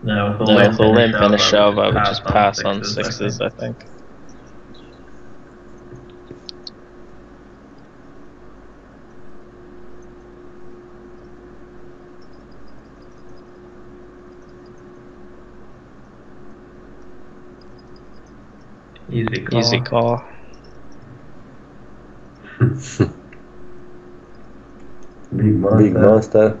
No, with the limp and a shove, I would just pass on sixes, I think. Easy call. Big monster.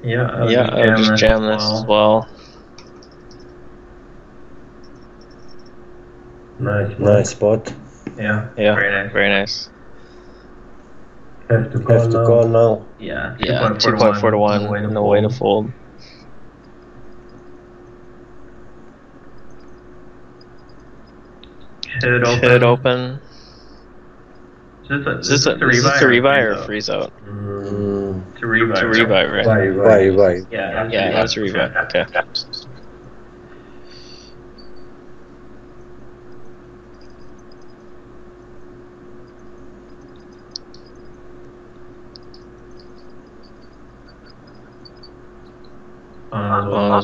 Yeah, I would just jam this as well. Nice spot. Yeah, very nice. Have to call now. Yeah, 2.4 to 1, no way to fold. Should open. Is this a rebuy or a freeze out? To rebuy, right? Why? Yeah, that's a rebuy. Okay.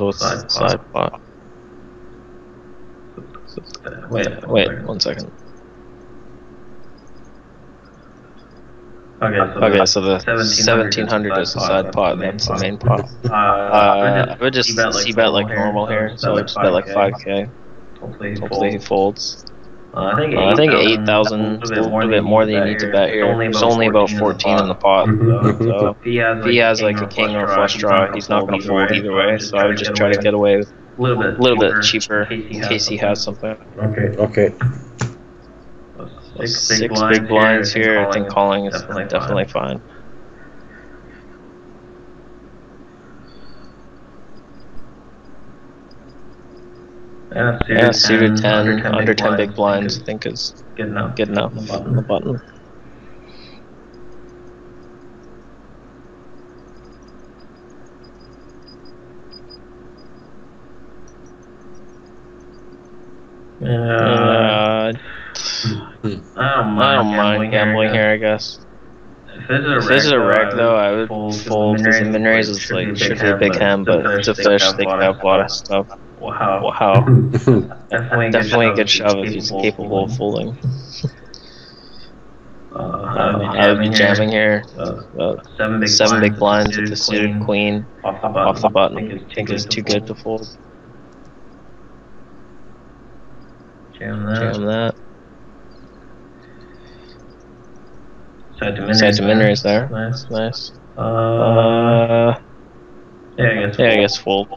What's side pot? Wait, 1 second. Okay, so the 1700 is the side pot, that's the main pot. I would just c-bet like normal here, so I would just bet like 5k. Hopefully he folds. I think 8,000 is a little bit more than you need to bet here. There's only about 14 in the pot, so if he has like a king or a flush draw, he's not going to fold either way, so I would just try to get away with a little bit cheaper in case he has something. Okay. 6 big blinds here, I think calling is definitely fine. Yeah, suited 10, under 10 big blinds, I think is good enough on the button. I don't mind gambling here, I guess. If this is a reg though, I would fold because the min raise is like should be a big hand, but if it's a fish, they can have a lot of stuff. Wow. Definitely a good shove if he's capable of folding. I would be jamming here. 7 big blinds with the suited queen off the button. I think it's too good to fold. Jam that. Side to min raise there. Nice. Yeah, I guess fold.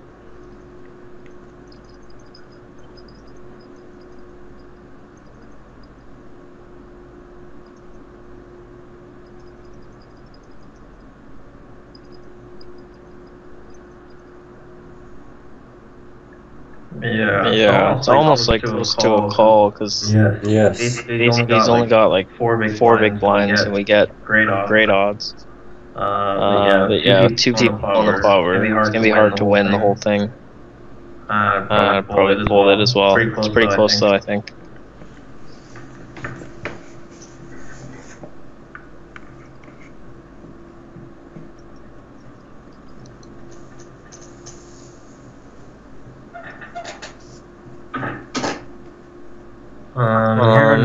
Yeah, it's almost like close to a call because Yes. basically he's only got like four big blinds and we get great odds. But yeah, with two people on the power, it's gonna be hard to win the whole thing. I'd probably fold it as well. It's pretty close though, I think.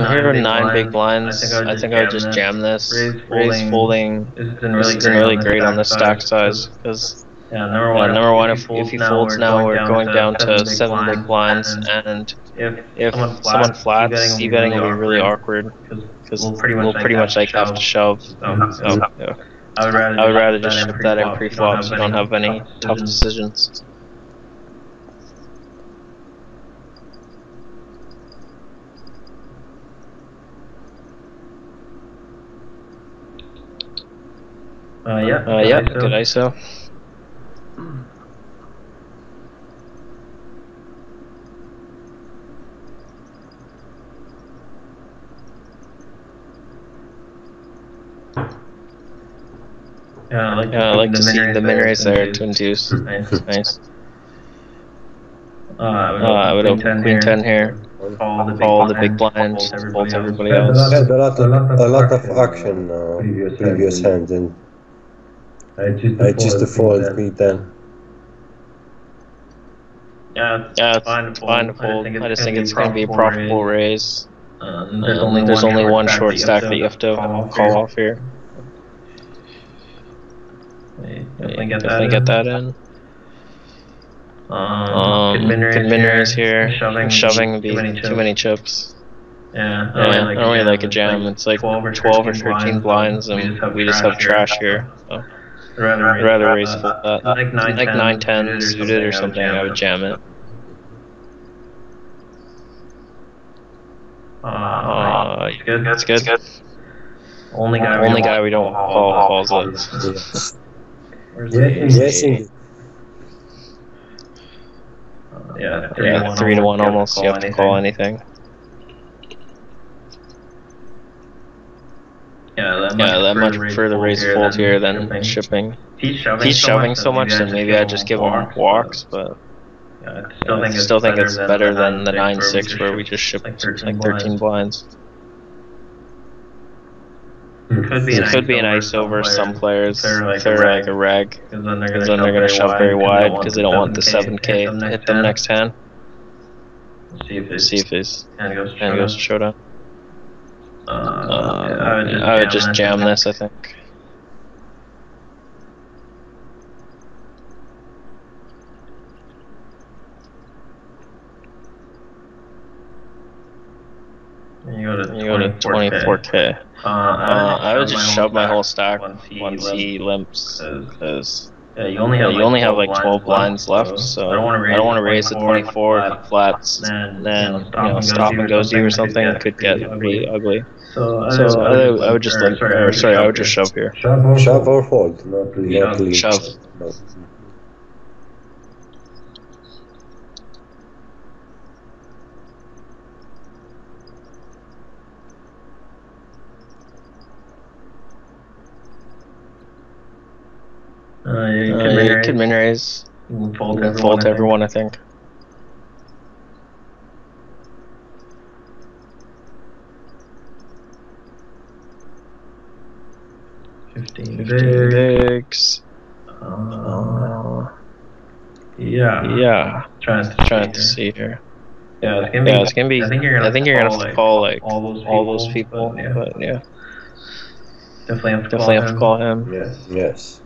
Here are 9 big blinds. I think I would just jam this. Raise folding isn't really great on this stack size because number one, if he folds now, we're going down to 7 big blinds, and if someone flats, c-betting will be really awkward because we'll pretty much like have to shove. So yeah, I would rather just shove that in pre-flop so you don't have any tough decisions. Yeah, good ISO. Yeah, I like to see the min raise there to induce. Nice. I would open queen 10 here. Call the big blind, fold everybody else. Had a lot of action previous hand, and I choose to fold queen 10. Yeah, it's fine to fold. I just think it's going to be a profitable raise. There's only one short stack that you have to call off here. Definitely get that in. Could min raise here. Shoving would be too many chips. Yeah, I don't really like a jam. It's like 12 or 13 blinds, and we just have trash here. So I'd rather raise full that. Like 9-10 suited or something, I would jam it. It's good. Only guy we don't call calls it. Yes, indeed. Yeah, 3-1 almost. You have to call anything. Yeah, that much prefer to raise fold here than shipping. If he's shoving so much, then maybe I'd just give him walks, but I still think it's better than the 9-6 where we just ship like 13 blinds. It could be an ISO over some players if they're like a reg, because then they're going to shove very wide because they don't want the 7K to hit them next hand. See if his hand goes to showdown. I would just jam this, I think. You go to 24K. I would just shove my whole stack once he limps, because you only have like 12 blinds left, so I don't want to raise the 24 if he flats, then stop and goes you or something. It could get pretty ugly. So I would just limp. Sorry, I would just shove here. Shove or fold? Not lead. Shove. No. You can min raise. Fold to everyone, I think. $15 bigs. Yeah. Trying to see here. Yeah, it's gonna be. I think you're gonna have to call like all those people. But yeah. Definitely have to call him. Yes.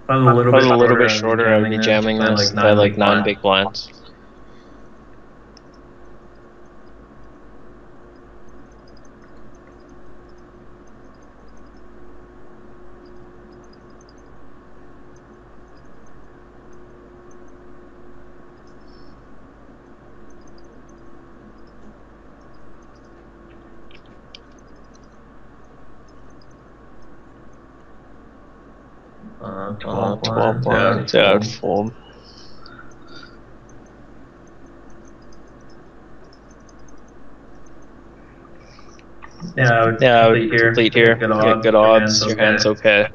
Probably a little bit shorter. I would be jamming this by like 9 big blinds. 12 blinds. Yeah, I'd fold. Yeah, I would complete here. Get good odds. Your hand's okay.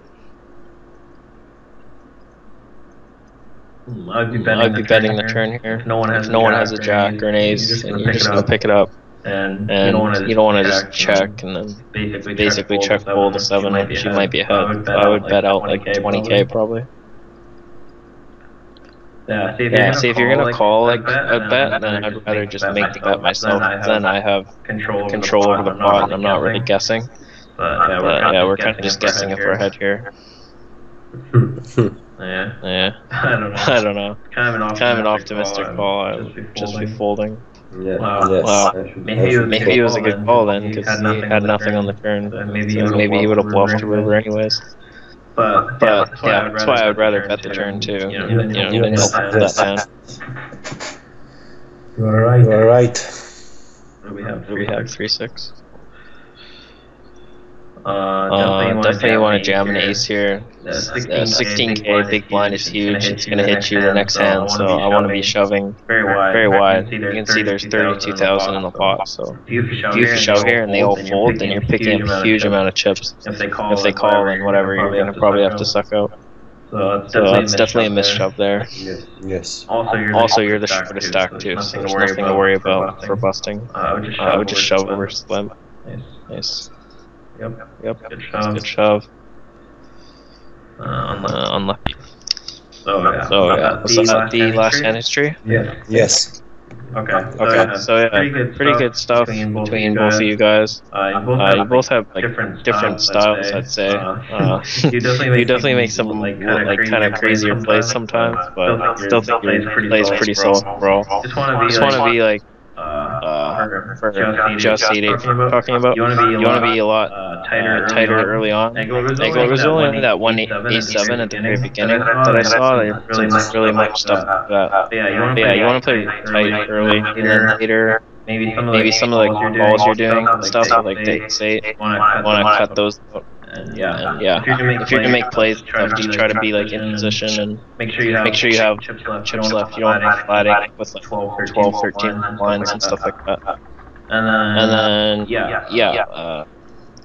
I'd be betting the turn here. If no one has a jack or an ace, and you're just gonna pick it up, and you don't want to just check and then basically check fold a 7, which you might be ahead. So I would bet out like 20k probably. Yeah, see if you're gonna call like a bet, then I'd rather just make the bet myself. Then I have control over the pot, and I'm not really guessing. But yeah, we're kind of just guessing if we're ahead here. Yeah. I don't know. Kind of an optimistic call. I would just be folding. Yeah. Wow. Yes. Maybe it was a good call then, because he had nothing on the turn. So maybe he would have bluffed a river anyways. But yeah, that's why I would rather bet the turn too. You know, go for that hand. You are right. What do we have? 3-6. Definitely want to jam an ace here. 16k, big blind is huge. It's gonna hit you the next hand, so I want to be shoving very wide. You can see there's 32,000 in the pot. So if you shove here and they all fold, then you're picking up a huge amount of chips. If they call and whatever, you're gonna probably have to suck out. So it's definitely a misshove there. Yes. Also, you're the shortest stack too, so there's nothing to worry about for busting. I would just shove over slim. Nice. Yep. Good shove. Unlucky. So yeah. Was that the last hand history? Yeah. Yes. Okay. So yeah, pretty good stuff between both of you guys. You both have like different styles, I'd say. You definitely make some like kind of crazier plays sometimes, but still think your plays pretty solid overall. Just want to be like. For just talking about, you want to be a lot tighter early on. Like, it was only that one A7 at the very beginning that I saw. There's really much stuff like that. Yeah, you want to play tight early, and then later, maybe some of the calls you're doing and stuff, like the ace-8, want to cut those out. And yeah, if you're gonna make plays, just try to be like in position and make sure you have chips left. You don't want to flatting with like 12, 13 lines and stuff like that. And then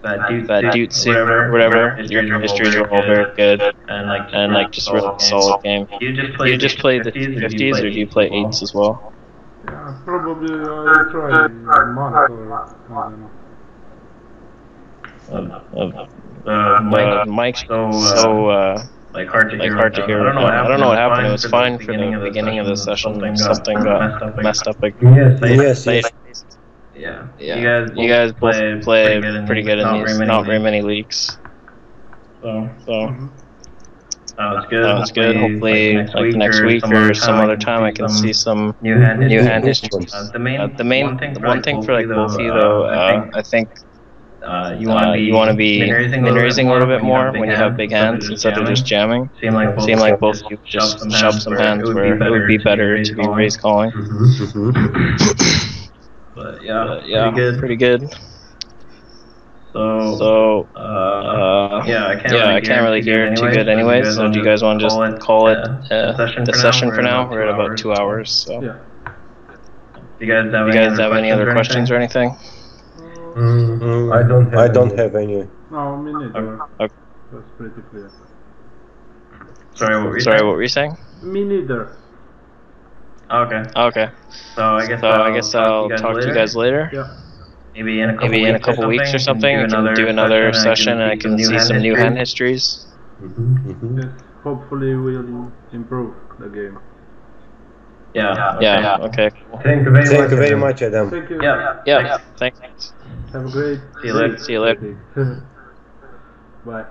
that dude suit or whatever, your histories are all very good and like just really solid game. Do you just play the 50s or do you play 8s as well? Yeah, probably I'll try a month or I don't know. Mike's so like hard to hear. I don't know what happened. It was fine for the beginning of the session. Something got messed up. Like, Yes. Yeah. You guys both play pretty good in these. Not very many leaks. So that was good. Hopefully, like next week or some other time, I can see some new hand histories. The one thing for like both of you though, I think. You want to be min-raising a little bit more when you have big hands instead of just jamming. Seem like both of you just shove some hands where it would be better to be raise calling. But yeah, pretty good. So I can't really hear too good anyways. So do you guys want to just call it the session for now? We're at about 2 hours. So Yeah. do you guys have any other questions or anything? I don't have any. No, me neither. Okay. That's pretty clear. Sorry, what were you saying? Me neither. Okay. So I guess I'll talk to you guys later. Yeah. Maybe in a couple weeks or something, we can do another session and I can see some new hand histories. Yes. Hopefully we'll improve the game. Yeah. Okay. Cool. Thank you very much, Adam. Thank you. Yeah. Thanks. Have a great See you later. Bye.